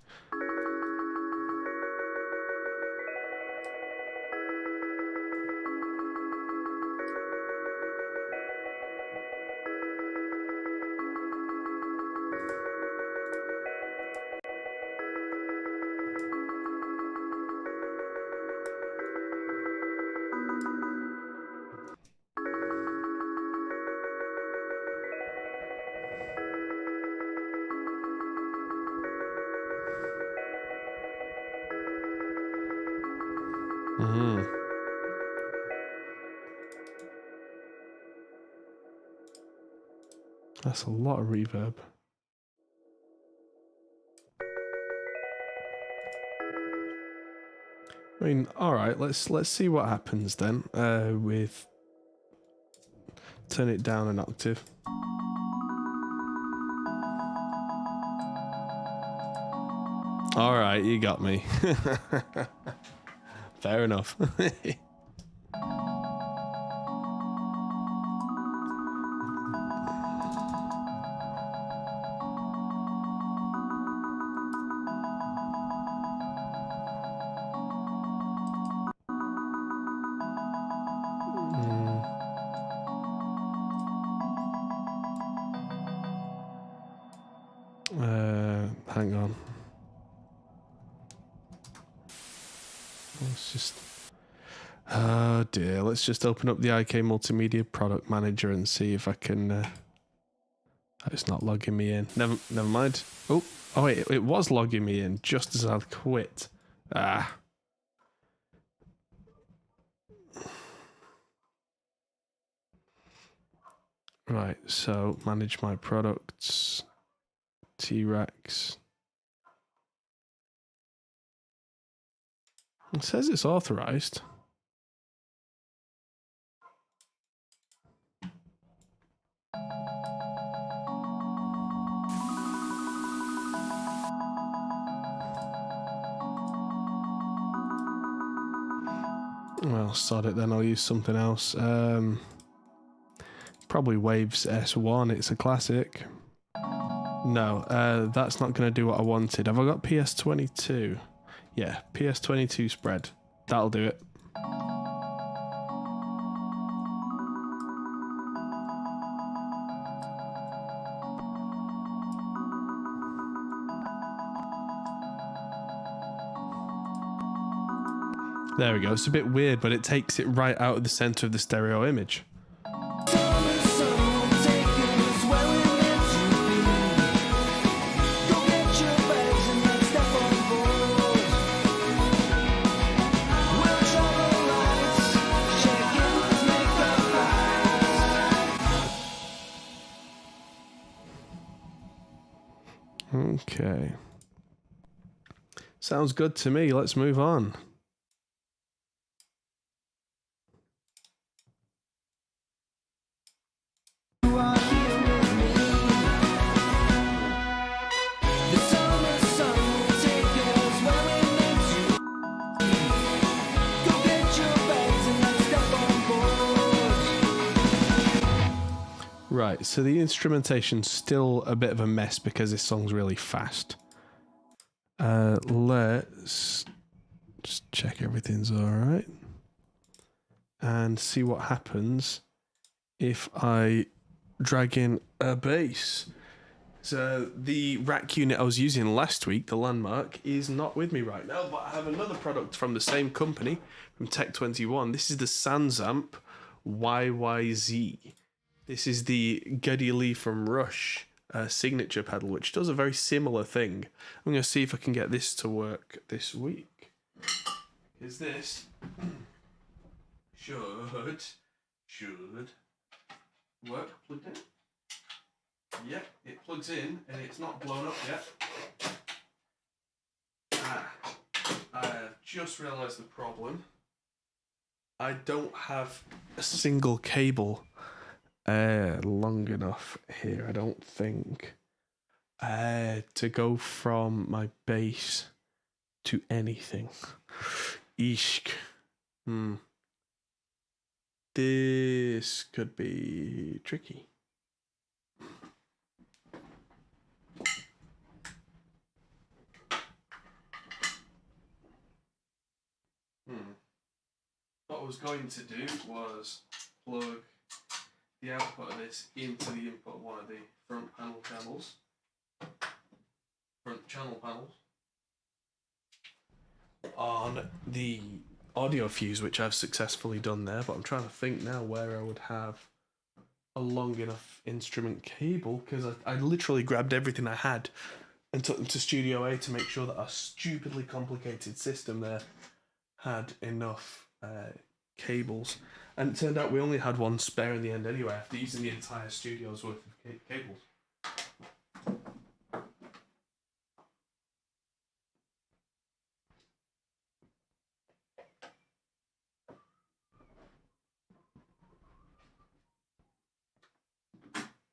That's a lot of reverb. I mean, all right. Let's see what happens then. With turn it down an octave. All right, you got me. Fair enough. Hang on. Let's just... Oh dear, let's just open up the IK Multimedia Product Manager and see if I can... Oh, it's not logging me in. Never mind. Oh wait, it was logging me in just as I'd quit. Ah. Right, so manage my products, T-Rex. It says it's authorized. Well, sod it then, I'll use something else. Probably Waves S1, it's a classic. No, that's not going to do what I wanted. Have I got PS22? Yeah, PS22 spread. That'll do it. There we go. It's a bit weird, but it takes it right out of the center of the stereo image. Okay. Sounds good to me. Let's move on. Right, so the instrumentation's still a bit of a mess because this song's really fast. Let's just check everything's alright. And see what happens if I drag in a bass. So the rack unit I was using last week, the Landmark, is not with me right now, but I have another product from the same company, from Tech21. This is the Sansamp YYZ. This is the Geddy Lee from Rush signature pedal, which does a very similar thing. I'm going to see if I can get this to work this week. Is this should work plugged in? Yep, it plugs in and it's not blown up yet. I have just realised the problem. I don't have a single cable long enough here, I don't think, to go from my bass to anything. Ishk. This could be tricky. What I was going to do was plug the output of this into the input of one of the front channel panels on the audio fuse, which I've successfully done there, but I'm trying to think now where I would have a long enough instrument cable, because I literally grabbed everything I had and took them to Studio A to make sure that our stupidly complicated system there had enough cables. And it turned out we only had one spare in the end anyway, after using the entire studio's worth of cables.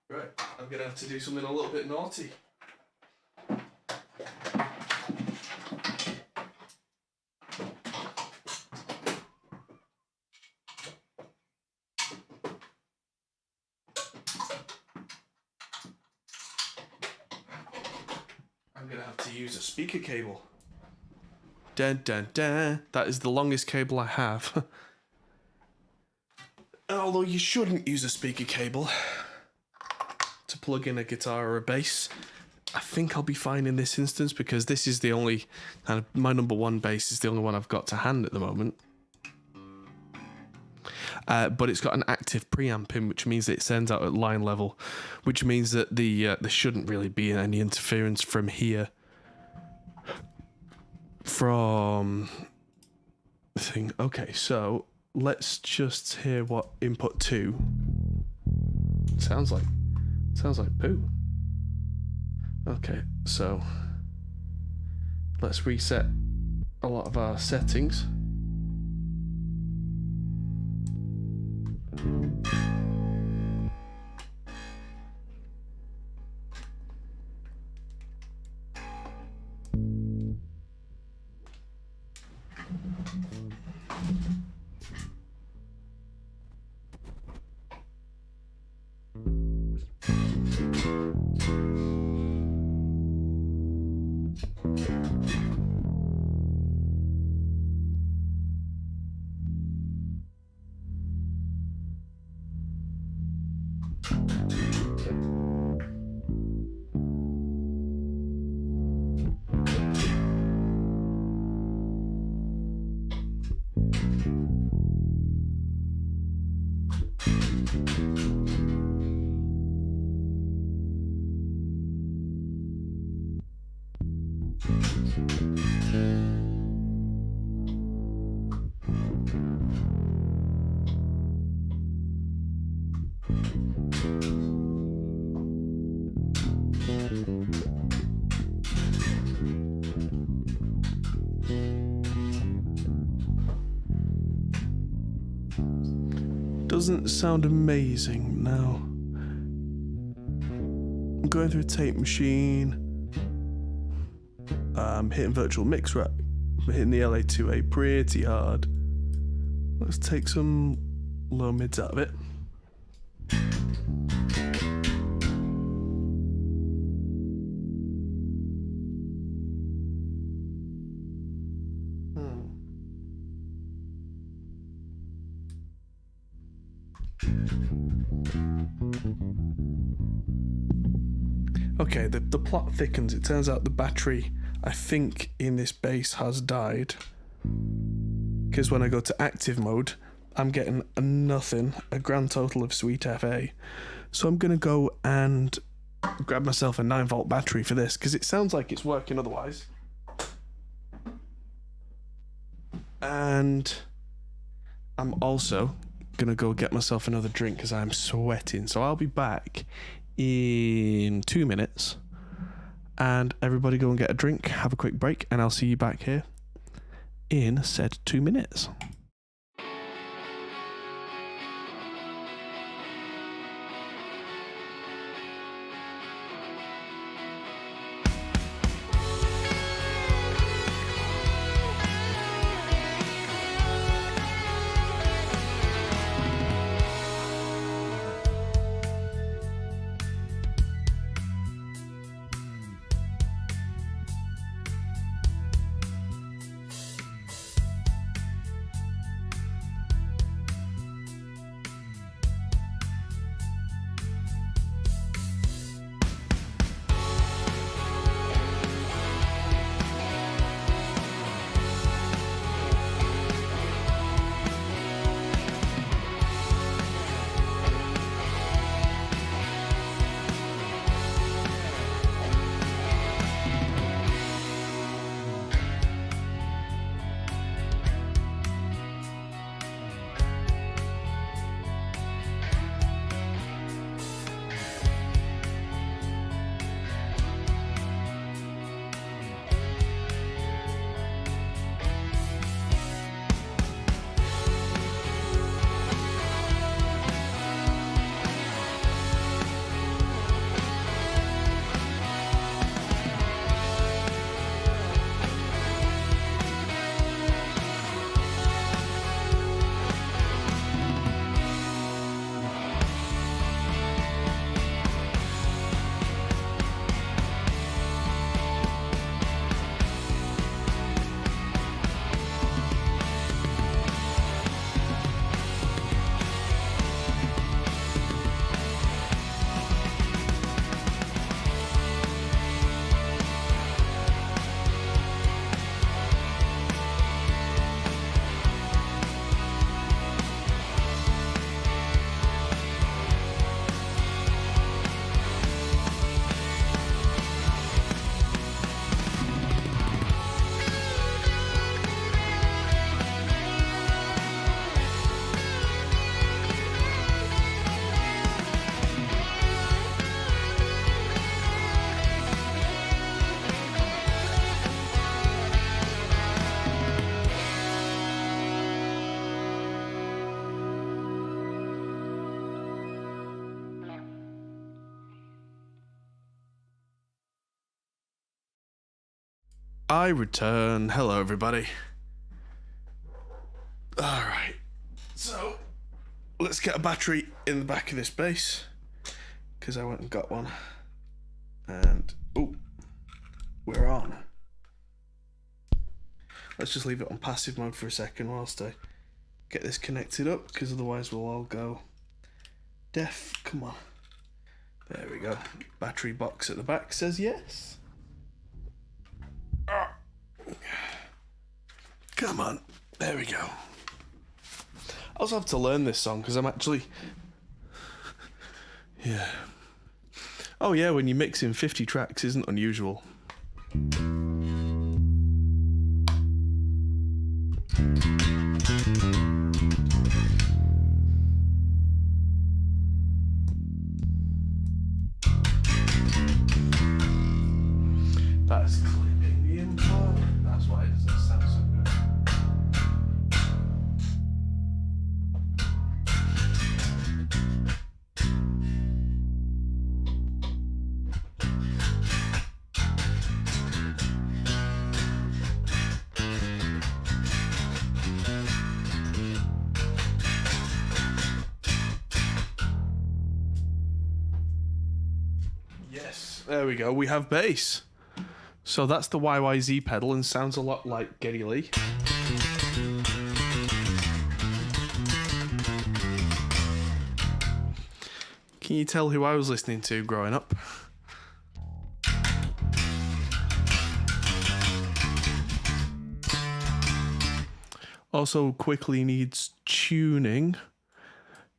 Right, I'm going to have to do something a little bit naughty. I'm going to have to use a speaker cable. Dun dun dun. That is the longest cable I have. Although you shouldn't use a speaker cable to plug in a guitar or a bass. I think I'll be fine in this instance because this is the only kind of, my number one bass is the only one I've got to hand at the moment. But it's got an active preamp in, which means that it sends out at line level, which means that there shouldn't really be any interference from here. From the thing. Okay, so let's just hear what input 2 Sounds like poo. Okay, so let's reset a lot of our settings. Doesn't sound amazing now. I'm going through a tape machine. I'm hitting virtual mix rack. I'm hitting the LA2A pretty hard. Let's take some low mids out of it. Okay, the plot thickens. It turns out the battery, I think, in this bass has died. Because when I go to active mode, I'm getting a grand total of sweet FA. So I'm going to go and grab myself a 9-volt battery for this, because it sounds like it's working otherwise. And I'm also going to go get myself another drink because I'm sweating. So I'll be back in 2 minutes, and everybody go and get a drink, have a quick break, and I'll see you back here in said 2 minutes. I return. Hello, everybody. Alright, so let's get a battery in the back of this base, because I went and got one. And, oh, we're on. Let's just leave it on passive mode for a second whilst I get this connected up, because otherwise we'll all go deaf. Come on. There we go. Battery box at the back says yes. Come on. There we go. I also have to learn this song because I'm actually... yeah. Oh yeah, when you mix in 50 tracks isn't unusual. That's clipping the info. That's why it doesn't sound so good. Yes, there we go. We have bass. So that's the YYZ pedal and sounds a lot like Geddy Lee. Can you tell who I was listening to growing up? Also quickly needs tuning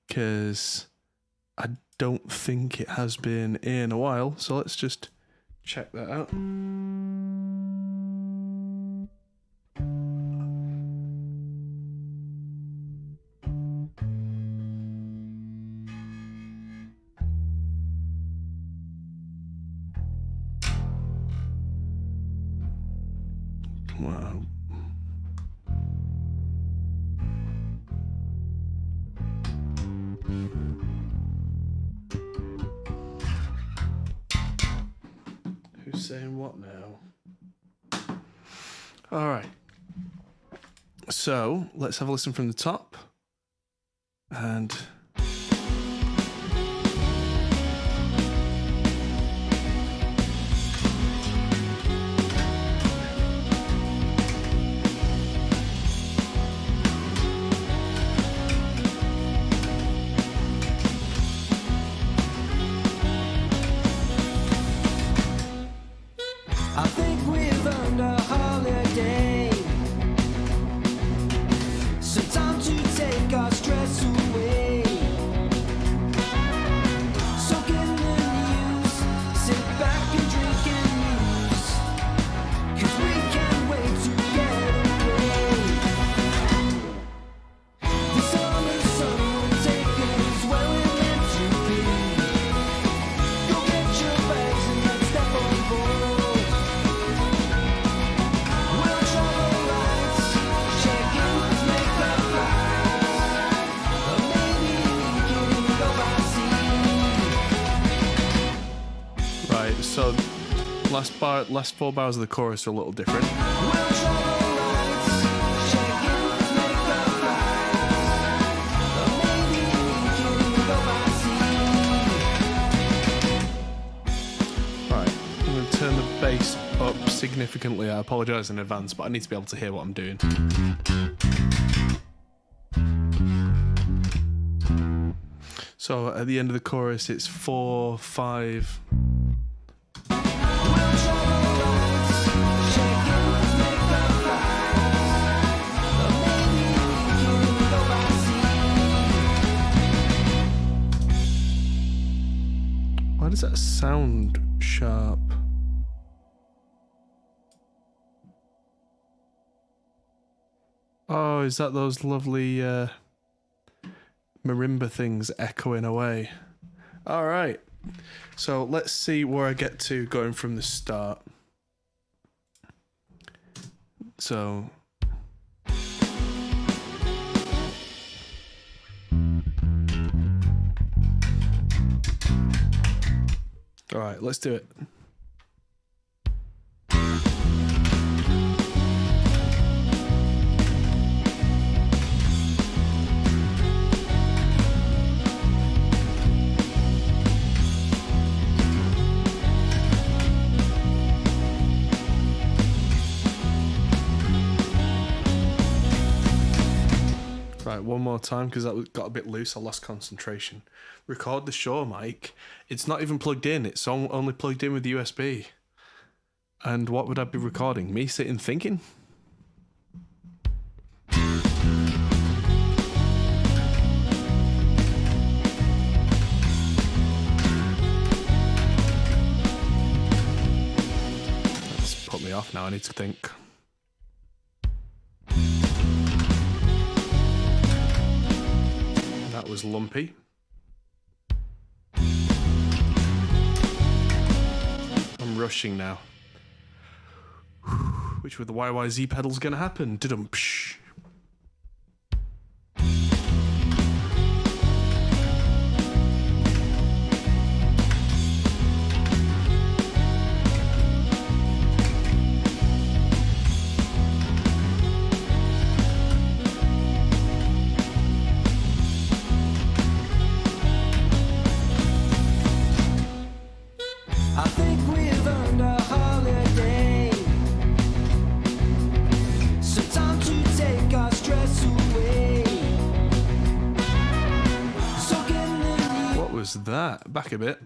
because I don't think it has been in a while. So let's just check that out. Wow. Who's saying what now? All right. So let's have a listen from the top. And I think we've earned a holiday. Some time to take our stress away. Soak in the news, sit back and drink and muse. 'Cause we can't wait to get away. The summer sun will take us where we're meant to be. Go get your bags and let's step on board. We'll travel lights, check in with makeup flights. Or maybe we can go by sea. right, so last 4 bars of the chorus are a little different. We'll travel lights, check in with makeup flights. Or maybe we can go by sea. Right, I'm going to turn the bass up significantly. I apologise in advance, but I need to be able to hear what I'm doing. So at the end of the chorus, it's 4, 5. We'll travel lights, check in with makeup flights. Or maybe we can go by sea. Why does that sound sharp? Oh, is that those lovely marimba things echoing away? All right. So let's see where I get to going from the start. So all right, let's do it. Right, one more time because that got a bit loose. I lost concentration. Record the Shure mic. It's not even plugged in. It's only plugged in with the USB. And what would I be recording? Me sitting thinking? That's put me off now. I need to think. That was lumpy. I'm rushing now. Which with the YYZ pedal's gonna happen? Dudum-psh. I think we've earned a holiday. Some time to take our stress away. Soaking in the What was that? Back a bit.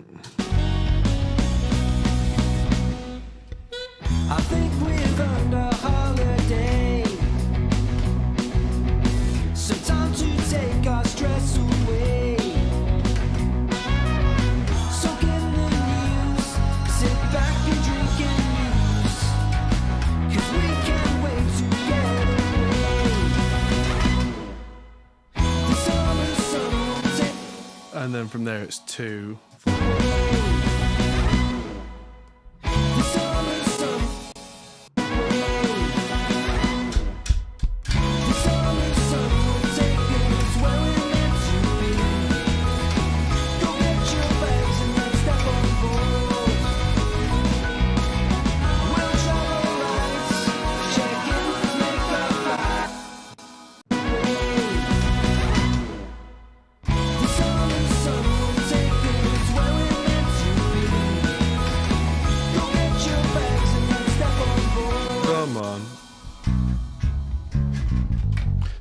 I think we've earned a holiday. Some time to take our stress away. Soak in the news, sit back and drink and muse. 'Cause we can't wait to get away. The summer sun will take And then from there it's 2. away. The summer sun The summer sun will take us where we're meant to be. Go get your bags and let's step on board. We'll travel lights, check in, make our flight. The summer sun will take us where we're meant to be. Go get your bags and let's step on board. Come on.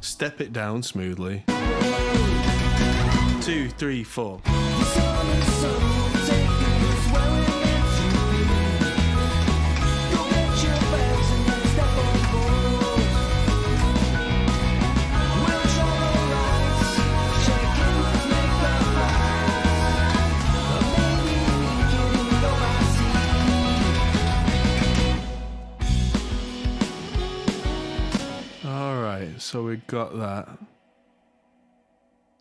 Step it down smoothly. 2, 3, 4. The summer sun will take us where we're meant to be. Go get your bags and let's step on board. We'll travel lights, check in, make our flight. Or maybe we can go by sea. Alright, so we got that.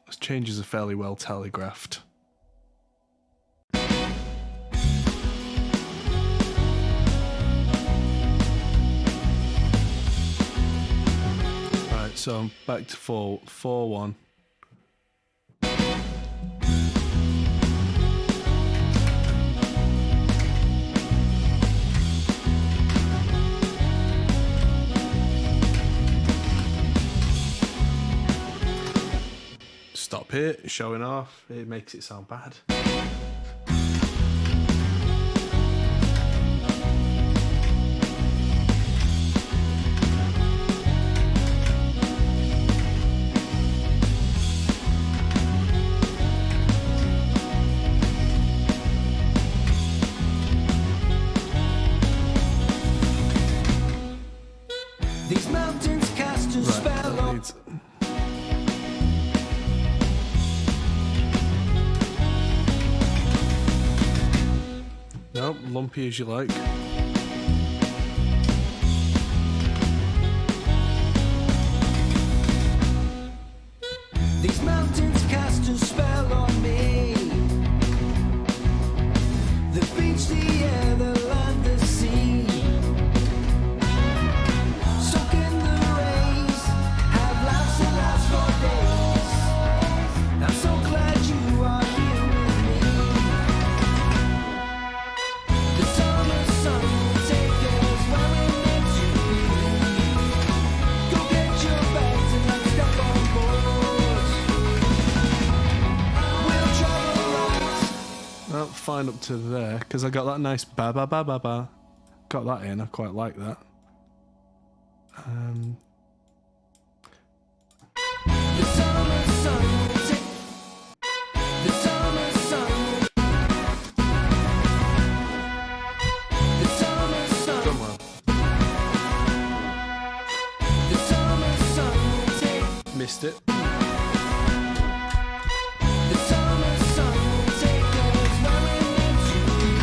Those changes are fairly well telegraphed. Right, so I'm back to 4-1. Stop it, showing off. It makes it sound bad. These mountains cast a Right, spell that on needs... Nope, lumpy as you like. These mountains cast a spell on me. The beach, the air, the land, the sea. Soak in the rays, have laughs that last for days. I'm so glad you are here with me. The summer sun will take us where we're meant to be. Go get your bags and let's step on board. We'll travel lights. Well, fine up to there, because I got that nice ba ba ba ba ba. Got that in, I quite like that. The missed it. The summer sun will take us where we're meant to be.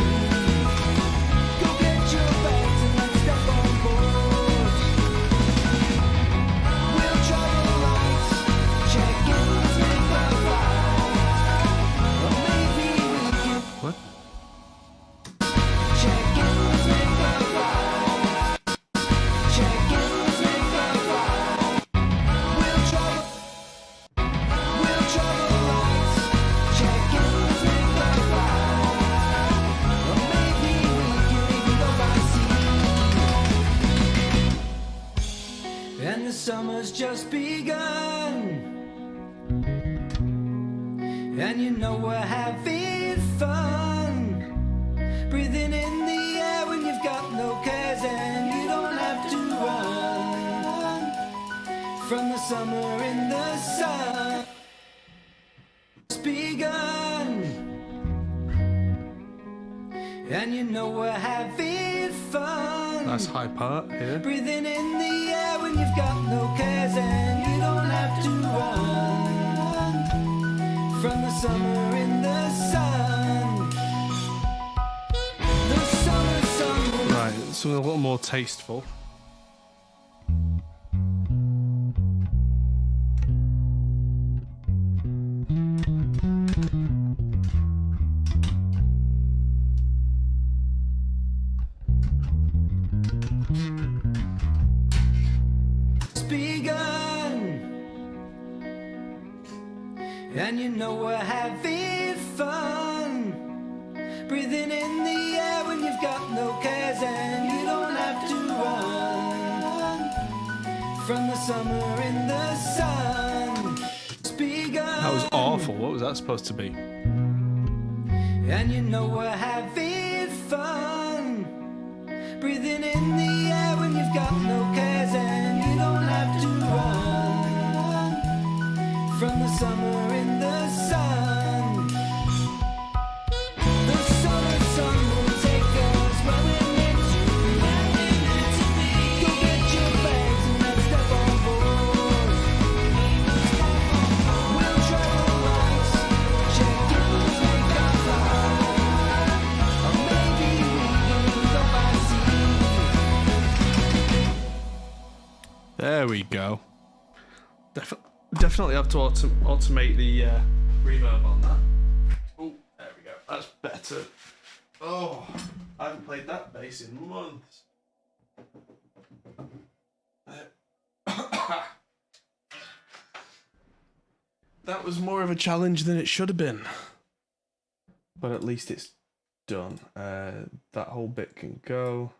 Go get your bags and let's step on board. We'll travel lights, check ins, make our flight. Or maybe we can What? check ins, make our flight. Check ins, make our flight. We'll travel lights, check ins, make our flight. Or maybe we can even go by sea. And the summer's just begun. And you know we're having fun. Breathing in the air when you've got no cares and you don't have to run from the summer in the sun. It's begun. And you know we're having fun. Nice high part here. Breathing in the air when you've got no cares and you don't have to run from the summer in the sun. The summer sun will Right, something a little more tasteful. begun. And you know we're having fun. Breathing in the air when you've got no cares and you don't have to run from the summer in the sun. It's begun. That was awful. What was that supposed to be? And you know we're having fun. Breathing in the air when you've got no cares and you don't have to run from the summer in the sun. The summer sun will take us where we're meant to be. Go get your bags and let's step on board. We'll travel lights, check ins, make our flight. Or maybe we can go by sea. There we go. Definitely have to automate the reverb on that. Oh, there we go. That's better. Oh, I haven't played that bass in months. That was more of a challenge than it should have been. But at least it's done. That whole bit can go.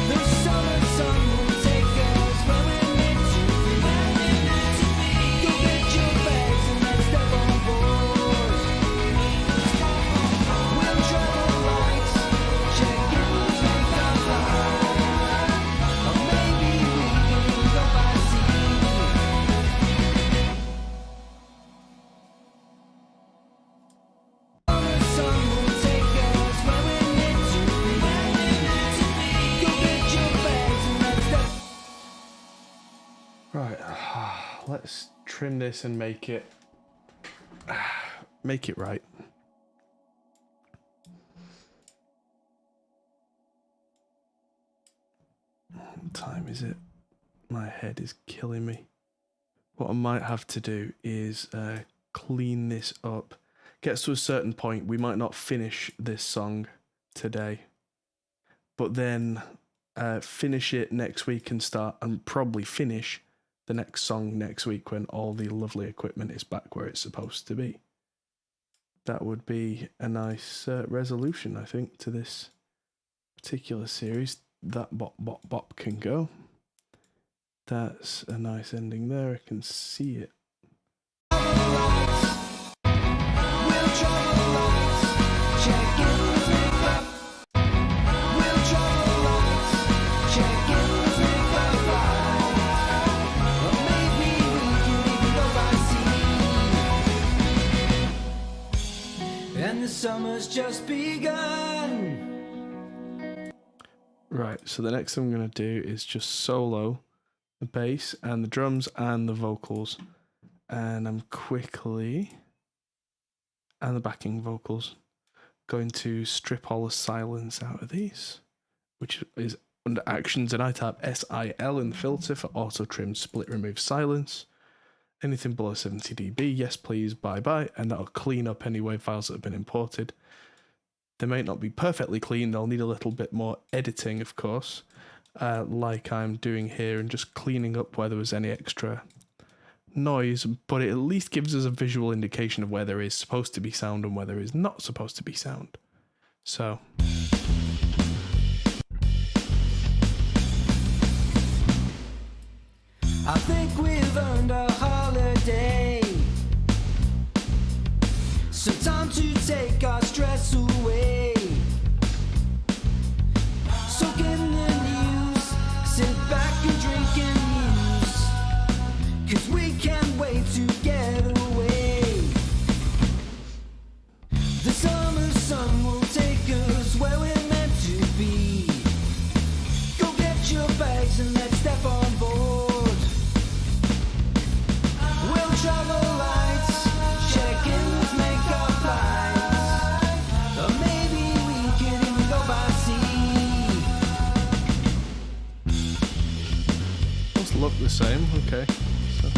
The summer sun will take us where we're meant to be. Go get your bags and let's step on board. We'll travel lights, check ins, make our flight. Or maybe we can go by sea. The sun will take us where we're meant to be. Go get your bags and let's step. Right, let's trim this and make it right. What time is it? My head is killing me. What I might have to do is clean this up. Gets to a certain point, we might not finish this song today, but then finish it next week and start and probably finish the next song next week when all the lovely equipment is back where it's supposed to be. That would be a nice resolution, I think, to this particular series. That bop bop bop can go. That's a nice ending there. I can see it. We'll travel lights, check ins, make our. We'll travel lights, check ins, make our flight. Or maybe we can even go by sea. And the summer's just begun. Right, so the next thing I'm going to do is just solo the bass and the drums and the vocals. And I'm quickly, and the backing vocals, going to strip all the silence out of these, which is under actions, and I tap SIL in the filter for auto trim, split, remove silence. Anything below 70 dB, yes please, bye bye, and that'll clean up any WAV files that have been imported. They may not be perfectly clean, they'll need a little bit more editing, of course, like I'm doing here, and just cleaning up where there was any extra noise, but it at least gives us a visual indication of where there is supposed to be sound and where there is not supposed to be sound. So I think we've earned a holiday, some time to take our stress away. Soak in the news, sit back and drink and muse, 'cause we can't wait to get away. The summer sun will take us where we're meant to be. Go get your bags and let's step on board. We'll travel lights, check-ins, make our flights, or maybe we could even go by sea. those look the same. Okay. So.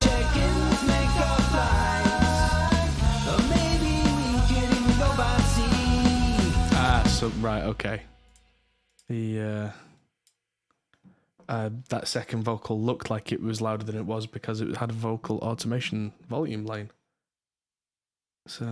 Check-ins, make our flights, or maybe we could even go by sea. So right, okay. The that second vocal looked like it was louder than it was because it had a vocal automation volume line. So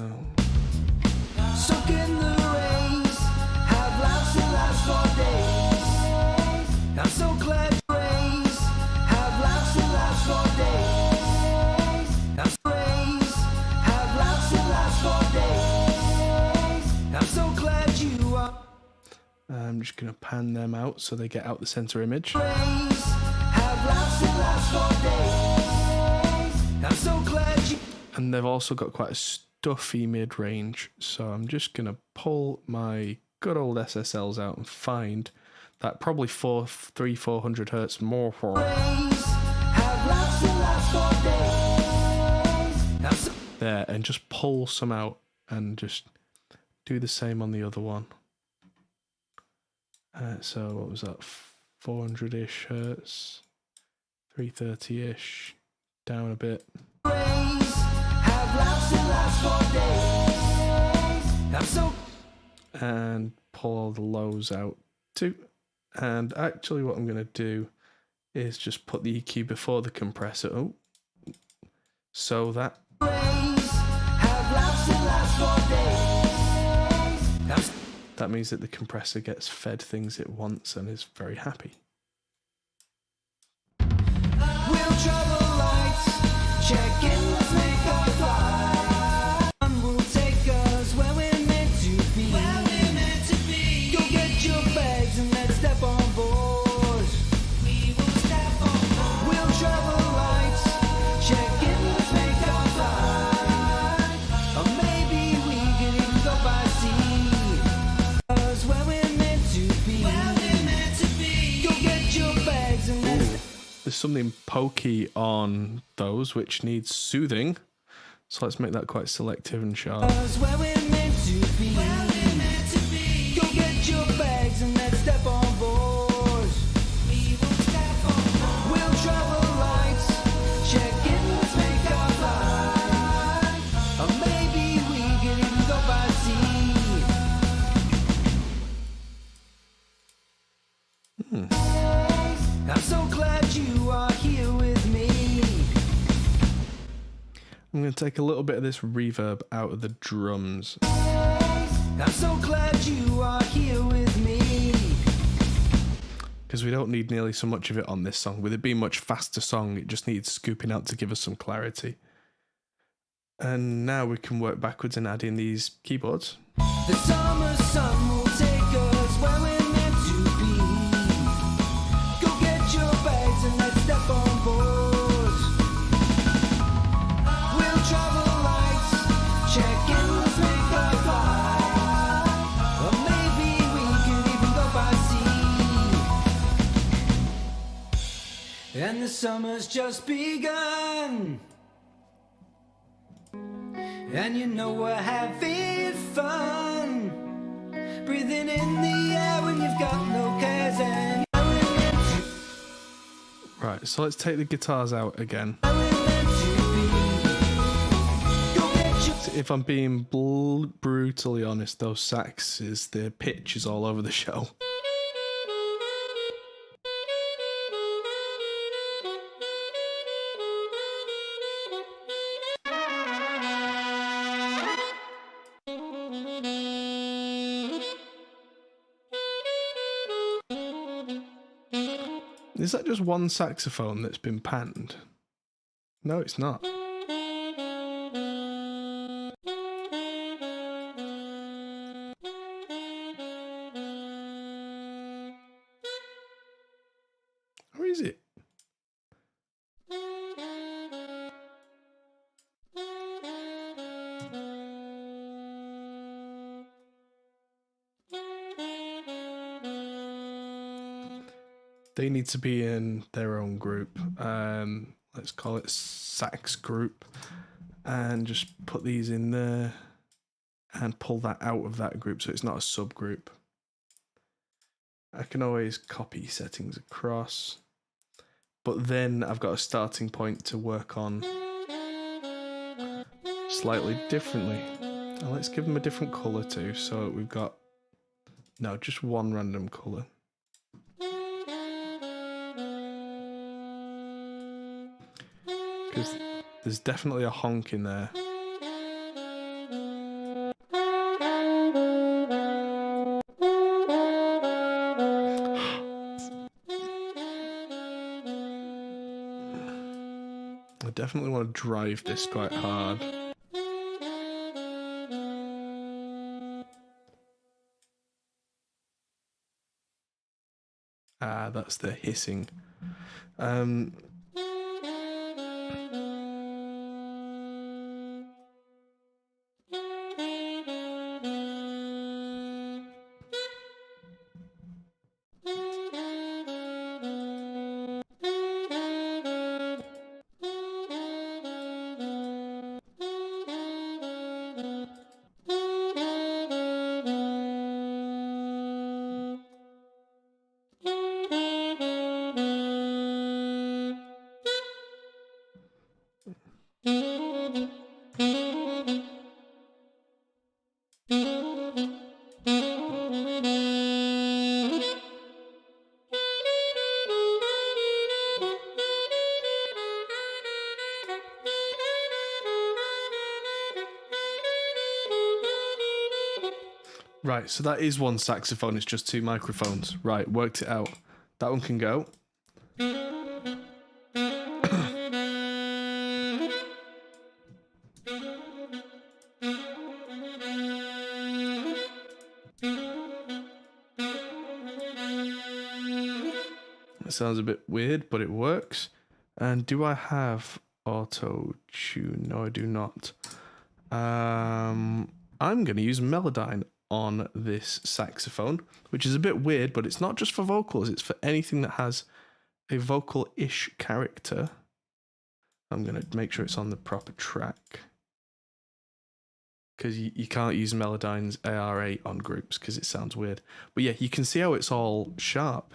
Soak in the rays, have laughs that last for days. I'm so glad rays, have laughs that last for days. I'm so rays, have laughs that last for days. I'm so glad you are. I'm just going to pan them out so they get out the center image. Rays, have laughs that last for days. I'm so glad you. And they've also got quite a stuffy mid-range, so I'm just going to pull my good old SSLs out and find that probably 400 hertz more for Rays, have laughs that last for days. I'm so. there, and just pull some out and just do the same on the other one. So what was that, 400-ish hertz, 330-ish, down a bit. Rays, have laughs that last for days. I'm so. And pull all the lows out too. And actually what I'm going to do is just put the EQ before the compressor. Oh, so that Rays, have laughs that last for days. I'm so. that means that the compressor gets fed things it wants and is very happy. We'll travel lights, check in, let's make our flight. Sun will take us where we're meant to be. Go get your bags and let's step on board. We will step on board. We'll travel lights, check in, let's make our flight. Or maybe we could even go by sea. 'Cause where we're meant to be. Go get your bags and let's. There's something pokey on those which needs soothing. So let's make that quite selective and sharp. Cause where we're meant to be. Go get your bags and let's step on board. We'll travel lights, check in, let's make our flight. Or maybe we could even go by sea. I'm so glad you are here with me. I'm going to take a little bit of this reverb out of the drums. I'm so glad you are here with me. Because we don't need nearly so much of it on this song. With it being a much faster song, it just needs scooping out to give us some clarity. And now we can work backwards and add in these keyboards. The summer sun will take us where we're meant to be. Go get your bags and let's step on board. We'll travel lights, check in, let's make our flight. Or maybe we could even go by sea. and the summer's just begun. And you know we're having fun, breathing in the air when you've got no cares. And Right, so let's take the guitars out again. If I'm being brutally honest, those saxes, the pitch is all over the show. Is that just one saxophone that's been panned? No, it's not. Or is it? They need to be in their own group. Let's call it sax group, and just put these in there and pull that out of that group so it's not a subgroup. I can always copy settings across, but then I've got a starting point to work on slightly differently. And let's give them a different color too. So we've got, no, just one random color. Because there's definitely a honk in there. I definitely want to drive this quite hard. Ah, that's the hissing. Right, so that is one saxophone, it's just two microphones. Right, worked it out. That one can go. That sounds a bit weird, but it works. And do I have auto tune? No, I do not. I'm going to use Melodyne on this saxophone, which is a bit weird, but it's not just for vocals, it's for anything that has a vocal-ish character. I'm going to make sure it's on the proper track, because you can't use Melodyne's AR8 on groups because it sounds weird. But yeah, you can see how it's all sharp.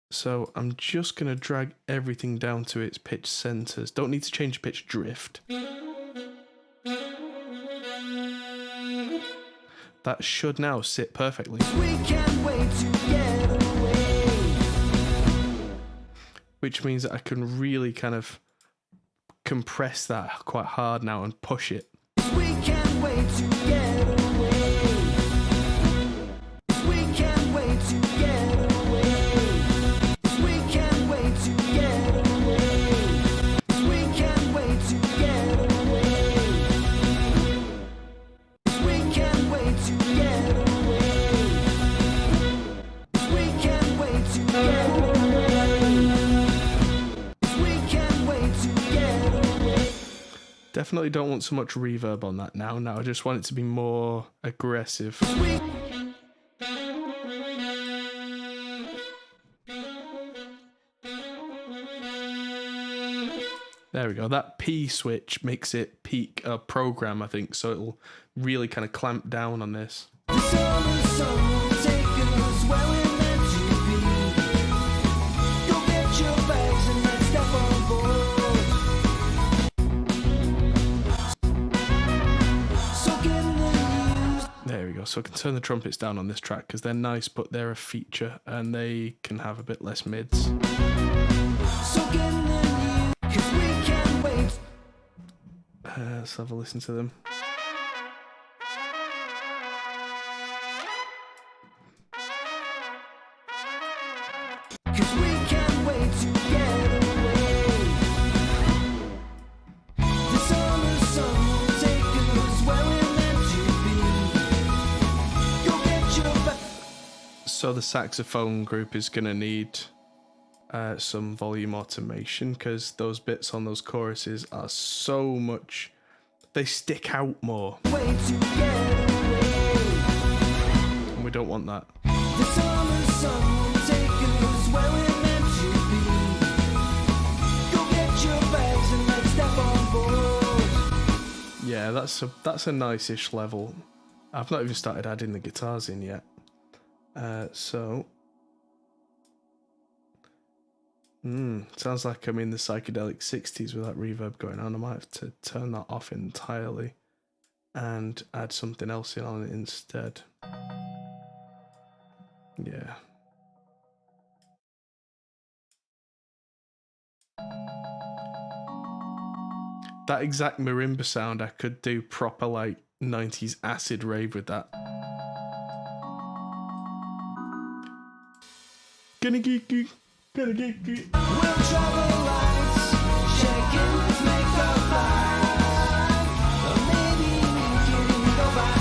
So I'm just going to drag everything down to its pitch centers. Don't need to change pitch drift. That should now sit perfectly. we can't wait to get away. Which means that I can really kind of compress that quite hard now and push it. We can't wait to get away. We can't wait to get away. We can't wait to get away. We can't wait to get away. We can't wait to get away. We can't wait to get away. We can't wait to get away. Definitely don't want so much reverb on that now. Now I just want it to be more aggressive. There we go. That P switch makes it peak program, I think, so it'll really kind of clamp down on this. The summer sun will take us where we're meant to be. Go get your bags and let's step on board. Soak in the news. There we go. So I can turn the trumpets down on this track because they're nice, but they're a feature and they can have a bit less mids. Soak in the news, 'cause we can't wait. Let's have a listen to them. Cause we can't wait to get away. The summer sun will take us where we're meant to be. Go get your back. So the saxophone group is going to need some volume automation because those bits on those choruses are so much, they stick out more. Way to get away. And we don't want that. The summer sun will take us where we're meant to be. Go get your bags and let's step on board. Yeah, that's a nice-ish level. I've not even started adding the guitars in yet. Sounds like I'm in the psychedelic 60s with that reverb going on. I might have to turn that off entirely and add something else in on it instead. Yeah. That exact marimba sound, I could do proper like 90s acid rave with that. Gonna get you. We'll travel lights, shake hands, make a flight. Or maybe we can go by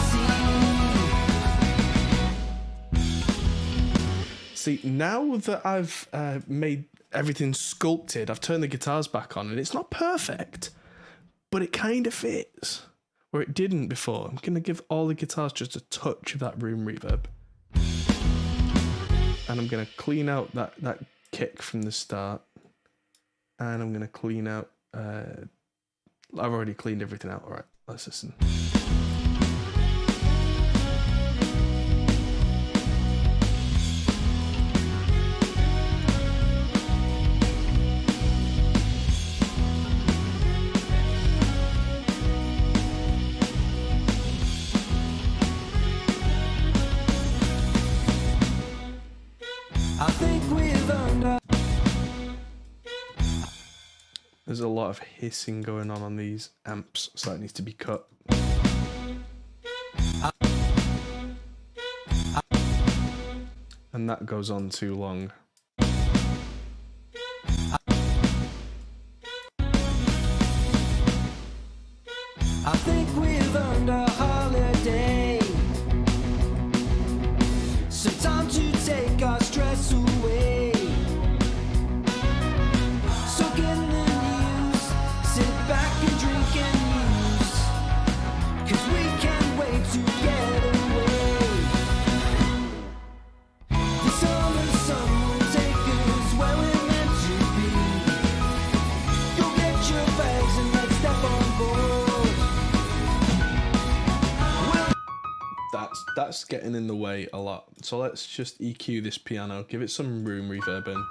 sea. See, now that I've made everything sculpted, I've turned the guitars back on, and it's not perfect, but it kind of fits where it didn't before. I'm gonna give all the guitars just a touch of that room reverb, and I'm gonna clean out that kick from the start, and I'm gonna clean out I've already cleaned everything out. All right, let's listen. I think we've earned our. There's a lot of hissing going on these amps, so that needs to be cut. And that goes on too long. I think we've earned a holiday. Some time to take our stress away. Soak in the news, sit back and drink and muse. 'Cause we can't wait to get away. The summer sun will take us where we're meant to be. Go get your bags and let's step on board. That's getting in the way a lot. So let's just EQ this piano, give it some room reverb in.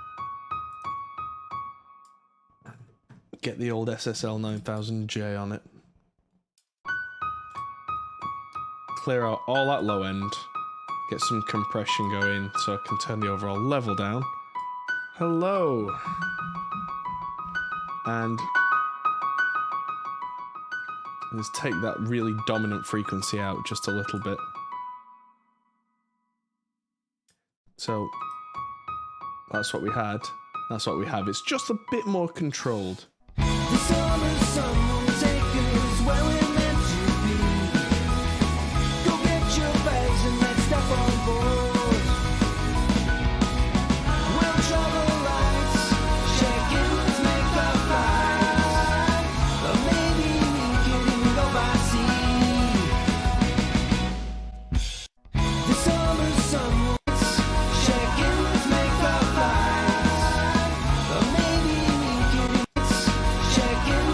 Get the old SSL 9000J on it. Clear out all that low end. Get some compression going so I can turn the overall level down. Hello. And let's take that really dominant frequency out just a little bit. So that's what we had. That's what we have. It's just a bit more controlled. The summer sun will take us where we're meant to be. Go get your bags and let's step on board. We'll travel lights, shake hands, make a flight. Or maybe we can go by sea. The summer sun will shake hands, make a flight. Or maybe we can shake hands.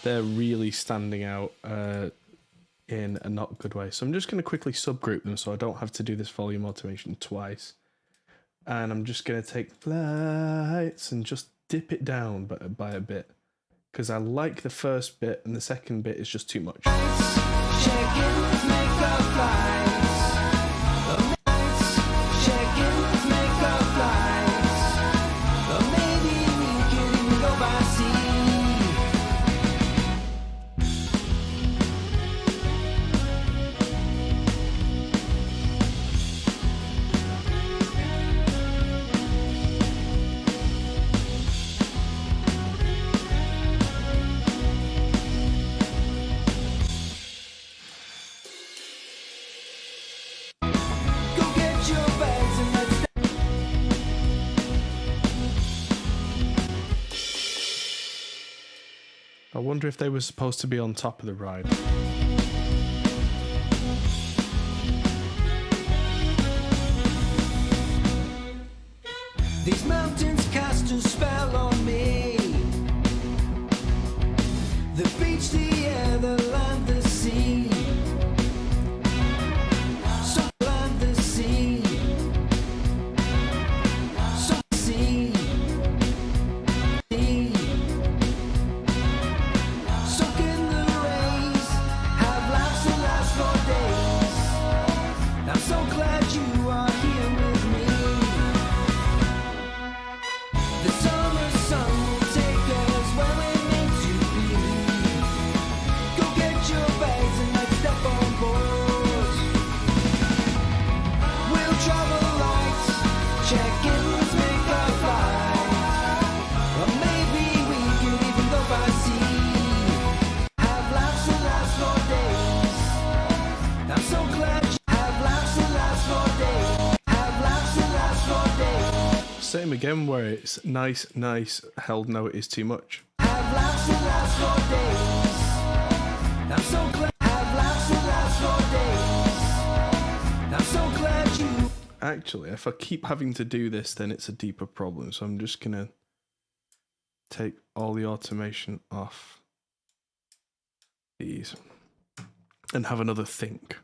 they're really standing out in a not good way. So I'm just going to quickly subgroup them so I don't have to do this volume automation twice. And I'm just going to take flights and just dip it down by a bit. Because I like the first bit and the second bit is just too much. I wonder if they were supposed to be on top of the ride. These mountains cast a spell on me. The beach, the air, the land, the sea. So land, the sea. So sea. Soak in the rays. Have laughs that last for days. I'm so glad you are here with me. The summer sun will take us where we're meant to be. Go get your bags and let's step on board. We'll travel light, check in, let's make our flight. Or maybe we could even go by sea. Have laughs that last for days. I'm so glad you have laughs that last for days. Have laughs that last for days. Same again where it's nice, held no, it is too much. Have laughs that last for days. I'm so glad. Have laughs that last for days. I'm so glad you. Actually, if I keep having to do this, then it's a deeper problem. So I'm just going to take all the automation off these and have another think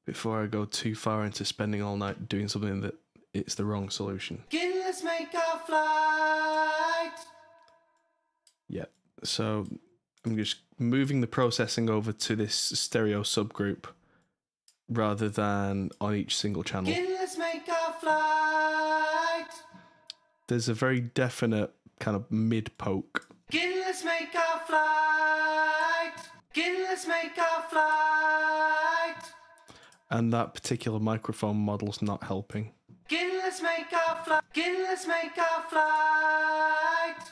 before I go too far into spending all night doing something that it's the wrong solution. Let's make our flight. Yeah, so I'm just moving the processing over to this stereo subgroup rather than on each single channel. Let's make our flight. There's a very definite kind of mid-poke. Let's make our flight. Let's make our flight. And that particular microphone model's not helping. Let's make our flight. Let's make our flight.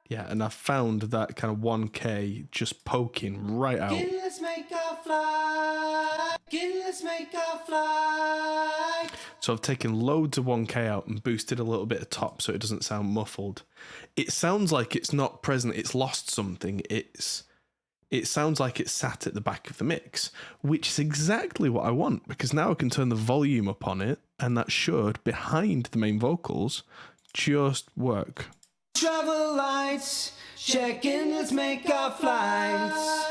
Yeah, and I found that kind of 1K just poking right out. Let's make our flight. Let's make our flight. So I've taken loads of 1K out and boosted a little bit of top so it doesn't sound muffled. It sounds like it's not present, it's lost something. It sounds like it's sat at the back of the mix, which is exactly what I want, because now I can turn the volume up on it, and that should, behind the main vocals, just work. Travel lights, check in, let's make our flights.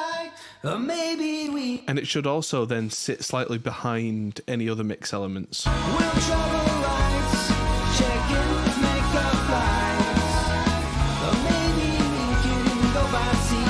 Or maybe we. And it should also then sit slightly behind any other mix elements. We'll travel lights, check in, let's make our flights. Or maybe we could even go by sea.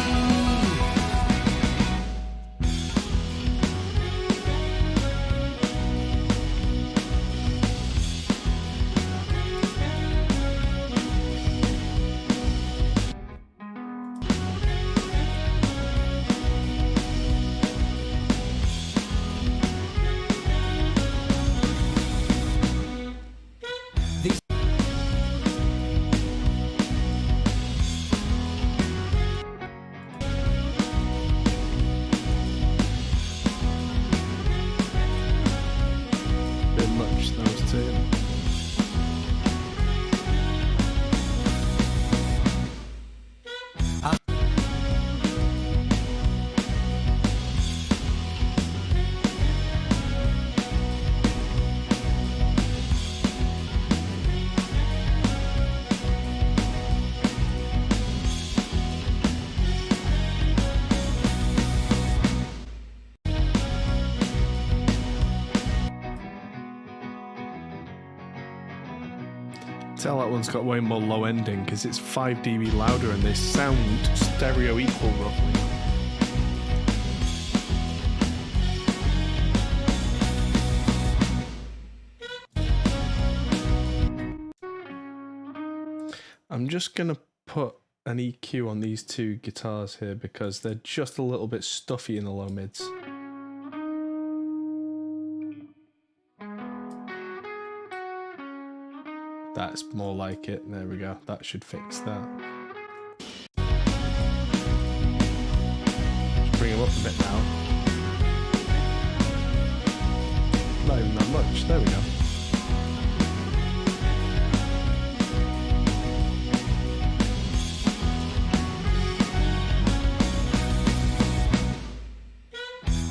one's got way more low ending because it's 5 dB louder and they sound stereo equal roughly. I'm just going to put an EQ on these two guitars here because they're just a little bit stuffy in the low mids. That's more like it. There we go. That should fix that. Just bring them up a bit now. Not even that much. There we go.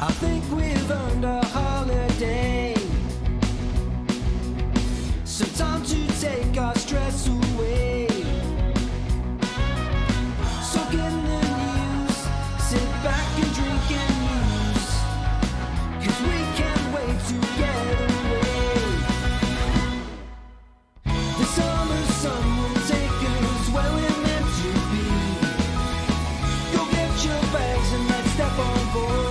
I think we've earned a holiday, some time to take our stress away. Soak in the news, sit back and drink and muse, 'cause we can't wait to get away. The summer sun will take us where we're meant to be. Go get your bags and let's step on board.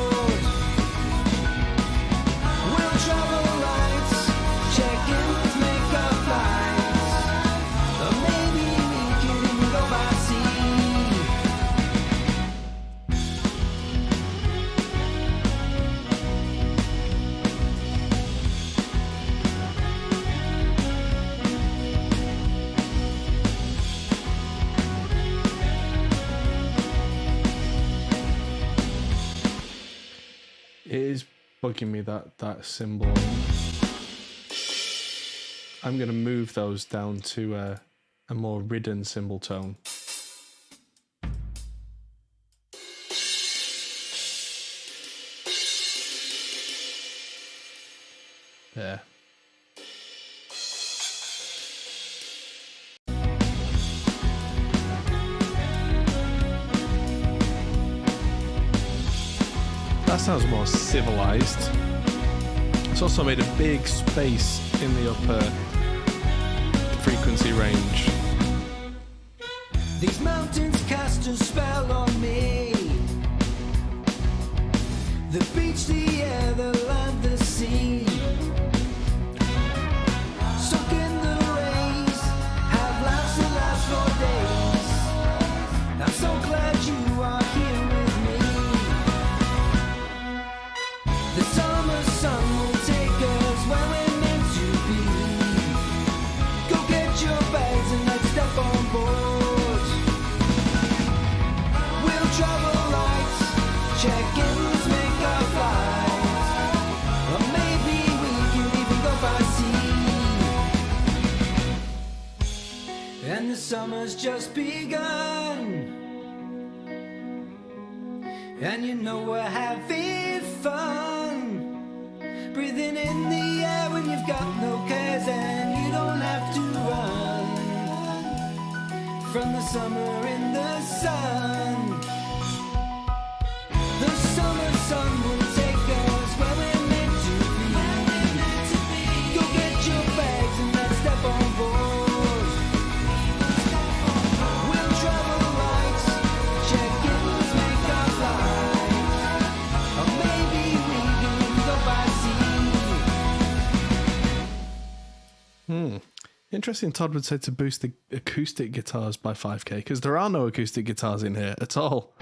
It is bugging me that cymbal. I'm going to move those down to a more ridden cymbal tone. There. That sounds more civilized. It's also made a big space in the upper frequency range. These mountains cast a spell on me. The beach, the air, the land, the sea. Soak in the rays, have laughs that last for days. I'm so glad you are here with me. The summer sun will take us where we're meant to be. Go get your bags and let's step on board. We'll travel light, check-ins, make our flights. Or maybe we can even go by sea. And the summer's just begun, and you know we're having fun. Breathing in the air when you've got no cares and you don't have to run from the summer in the sun. The summer sun will take us where we're meant to be. Go get your bags and let's step on board. We'll travel light, check-ins, make our flight. Or maybe we can go by sea. Interesting. Todd would say to boost the acoustic guitars by 5k because there are no acoustic guitars in here at all.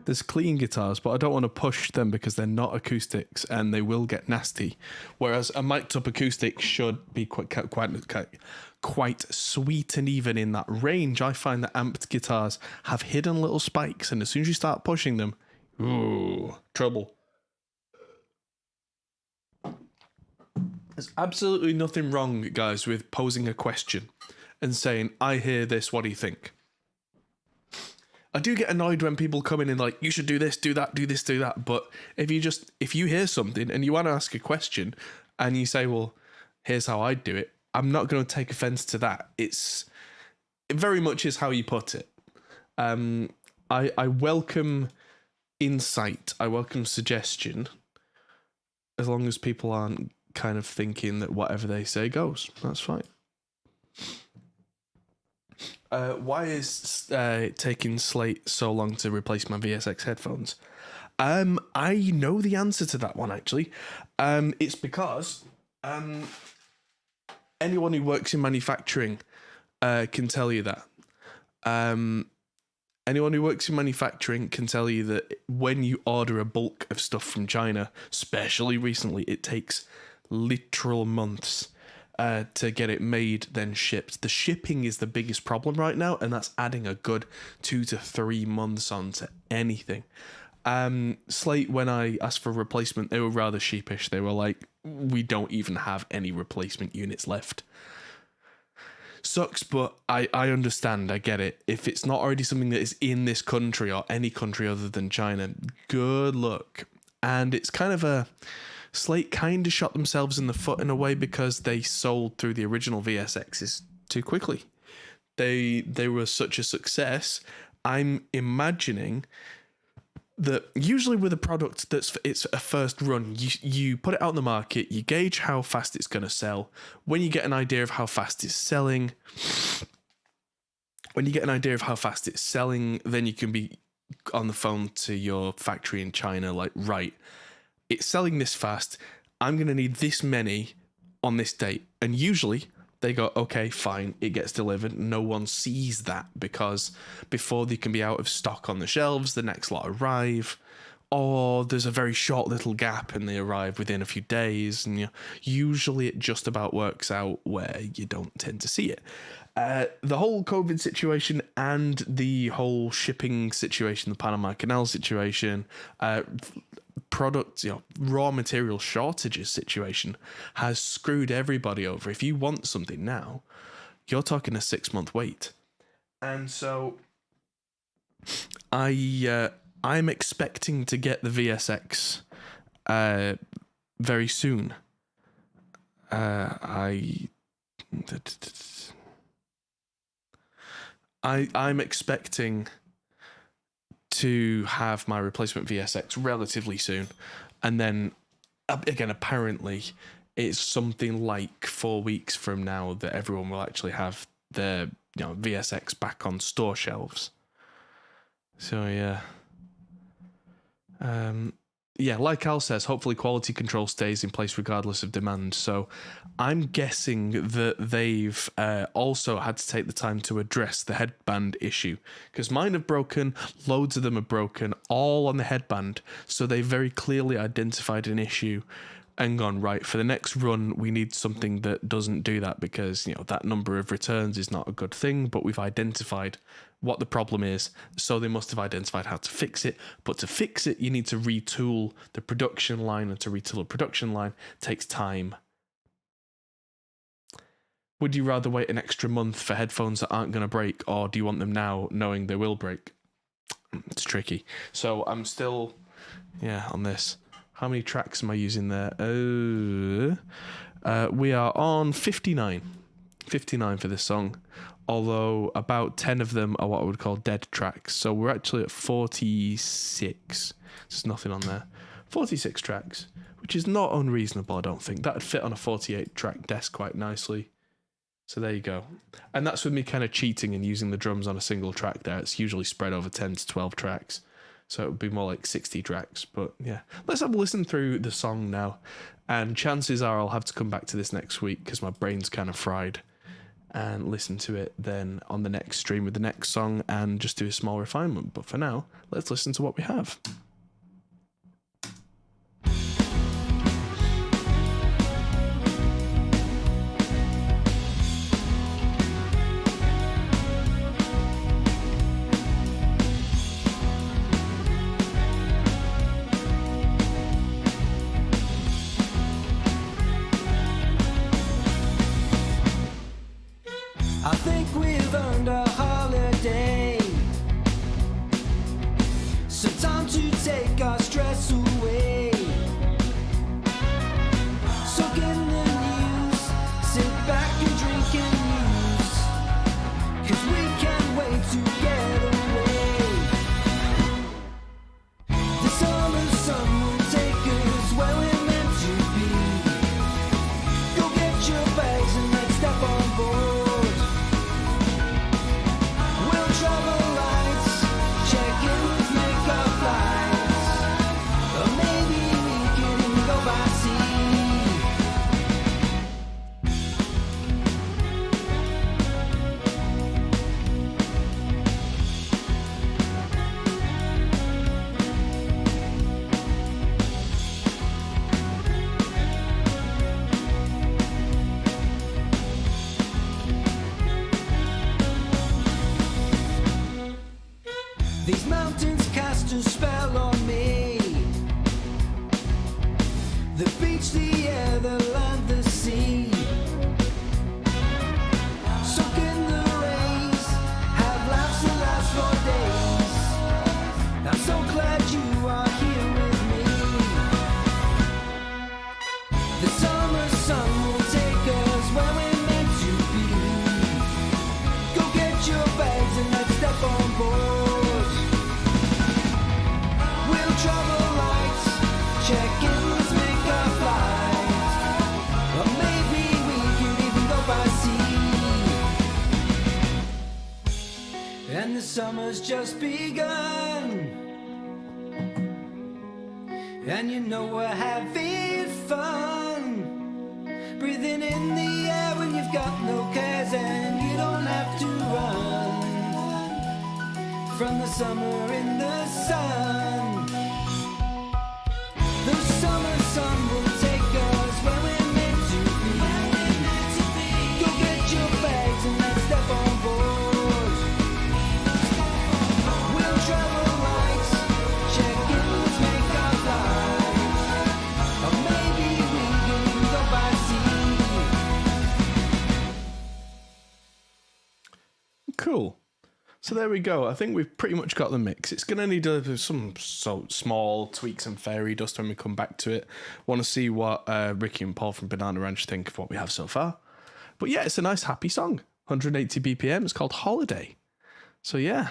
There's clean guitars, but I don't want to push them because they're not acoustics and they will get nasty. Whereas a mic'd up acoustic should be quite sweet and even in that range. I find that amped guitars have hidden little spikes, and as soon as you start pushing them, ooh, trouble. There's absolutely nothing wrong, guys, with posing a question and saying, I hear this, what do you think? I do get annoyed when people come in and like, you should do this, do that, do this, do that. But if you hear something and you want to ask a question and you say, well, here's how I do it, I'm not going to take offense to that. It very much is how you put it. I welcome insight. I welcome suggestion, as long as people aren't kind of thinking that whatever they say goes. That's fine. Why is it taking Slate so long to replace my VSX headphones? I know the answer to that one, actually. It's because anyone who works in manufacturing can tell you that. Anyone who works in manufacturing can tell you that when you order a bulk of stuff from China, especially recently, it takes literal months to get it made, then shipped. The shipping is the biggest problem right now, and that's adding a good 2 to 3 months onto anything. Slate, when I asked for a replacement, they were rather sheepish. They were like, we don't even have any replacement units left. Sucks, but I understand. I get it. If it's not already something that is in this country or any country other than China, good luck. And it's kind of a... Slate kind of shot themselves in the foot in a way because they sold through the original VSXs too quickly. They were such a success. I'm imagining that usually with a product it's a first run, you put it out in the market, you gauge how fast it's going to sell. When you get an idea of how fast it's selling, then you can be on the phone to your factory in China like, right, it's selling this fast, I'm going to need this many on this date. And usually they go, okay, fine, it gets delivered. No one sees that because before they can be out of stock on the shelves, the next lot arrive, or there's a very short little gap and they arrive within a few days. And usually it just about works out where you don't tend to see it. The whole COVID situation and the whole shipping situation, the Panama Canal situation, product, raw material shortages situation has screwed everybody over. If you want something now, you're talking a 6-month wait. And so I'm expecting to get the VSX very soon. I'm expecting to have my replacement VSX relatively soon, and then again, apparently it's something like 4 weeks from now that everyone will actually have their VSX back on store shelves. So yeah, like Al says, hopefully quality control stays in place regardless of demand. So I'm guessing that they've also had to take the time to address the headband issue, because mine have broken, loads of them are broken, all on the headband. So they very clearly identified an issue and gone, right, for the next run, we need something that doesn't do that, because that number of returns is not a good thing, but we've identified what the problem is, so they must have identified how to fix it. But to fix it, you need to retool the production line, and to retool a production line takes time. Would you rather wait an extra month for headphones that aren't going to break, or do you want them now knowing they will break? It's tricky. So I'm still, on this. How many tracks am I using there? We are on 59. 59 for this song. Although about 10 of them are what I would call dead tracks. So we're actually at 46. There's nothing on there. 46 tracks, which is not unreasonable, I don't think. That would fit on a 48 track desk quite nicely. So there you go. And that's with me kind of cheating and using the drums on a single track there. It's usually spread over 10 to 12 tracks. So it would be more like 60 tracks. But yeah, let's have a listen through the song now. And chances are I'll have to come back to this next week because my brain's kind of fried, and listen to it then on the next stream with the next song and just do a small refinement. But for now, let's listen to what we have. I think we've earned a holiday. So time to take our stress away. Soak in the news, sit back and drink and muse. 'Cause we can't wait to get away. reach the air, the land, the sea. Soak in the rays, have laughs that last for days. I'm so glad you are here with me. The summer sun will take us where we're meant to be. Go get your bags and let's step on board. We'll travel lights, check in, let's make our flight. Or maybe we could even go by sea. And the summer's just begun. And you know we're having fun. Breathing in the air when you've got no cares and you don't have to run from the summer in the sun. The summer sun will take us where we're meant to be. Go get your bags and let's step on board. We'll travel lights, check in, let's make our flight. Or maybe we can even go by sea. Cool. So there we go. I think we've pretty much got the mix. It's going to need some small tweaks and fairy dust when we come back to it. Want to see what Ricky and Paul from Banana Ranch think of what we have so far. But yeah, it's a nice happy song. 180 BPM. It's called Holiday. So yeah.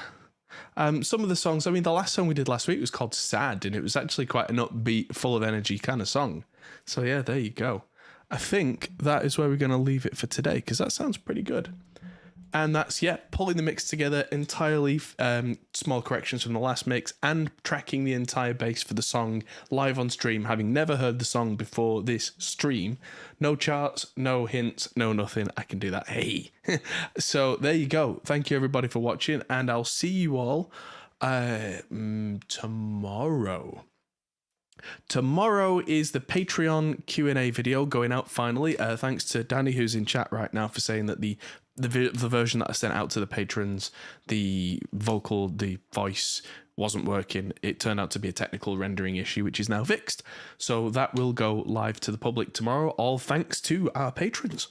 Some of the songs, I mean, the last song we did last week was called Sad, and it was actually quite an upbeat, full of energy kind of song. So yeah, there you go. I think that is where we're going to leave it for today, because that sounds pretty good. And that's, yeah, pulling the mix together entirely, small corrections from the last mix, and tracking the entire bass for the song live on stream, having never heard the song before this stream. No charts, no hints, no nothing. I can do that. Hey. So there you go. Thank you, everybody, for watching, and I'll see you all tomorrow. Tomorrow is the Patreon Q&A video going out finally. Thanks to Danny, who's in chat right now, for saying that the version that I sent out to the patrons, the voice wasn't working. It turned out to be a technical rendering issue, which is now fixed. So that will go live to the public tomorrow, all thanks to our patrons.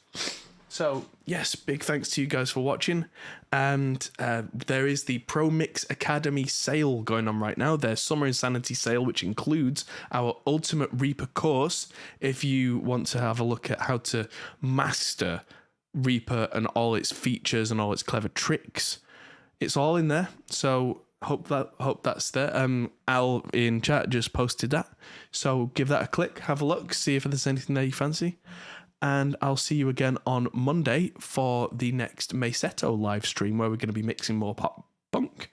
So, yes, big thanks to you guys for watching. And there is the Pro Mix Academy sale going on right now. Their Summer Insanity sale, which includes our Ultimate Reaper course. If you want to have a look at how to master Reaper and all its features and all its clever tricks, it's all in there. So hope that's there. Al in chat just posted that. So give that a click, have a look, see if there's anything there you fancy. And I'll see you again on Monday for the next Maysetto live stream, where we're going to be mixing more pop punk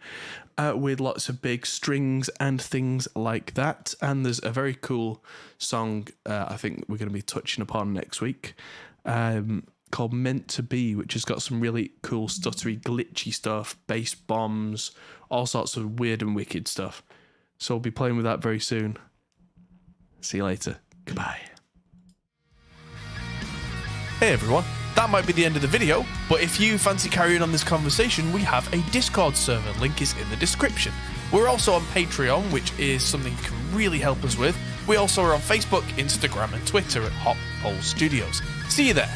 with lots of big strings and things like that. And there's a very cool song I think we're going to be touching upon next week called Meant to Be, which has got some really cool stuttery, glitchy stuff, bass bombs, all sorts of weird and wicked stuff. So we'll be playing with that very soon. See you later. Goodbye. Hey everyone, that might be the end of the video, but if you fancy carrying on this conversation, we have a Discord server, link is in the description. We're also on Patreon, which is something you can really help us with. We also are on Facebook, Instagram and Twitter at Hot Pole Studios. See you there.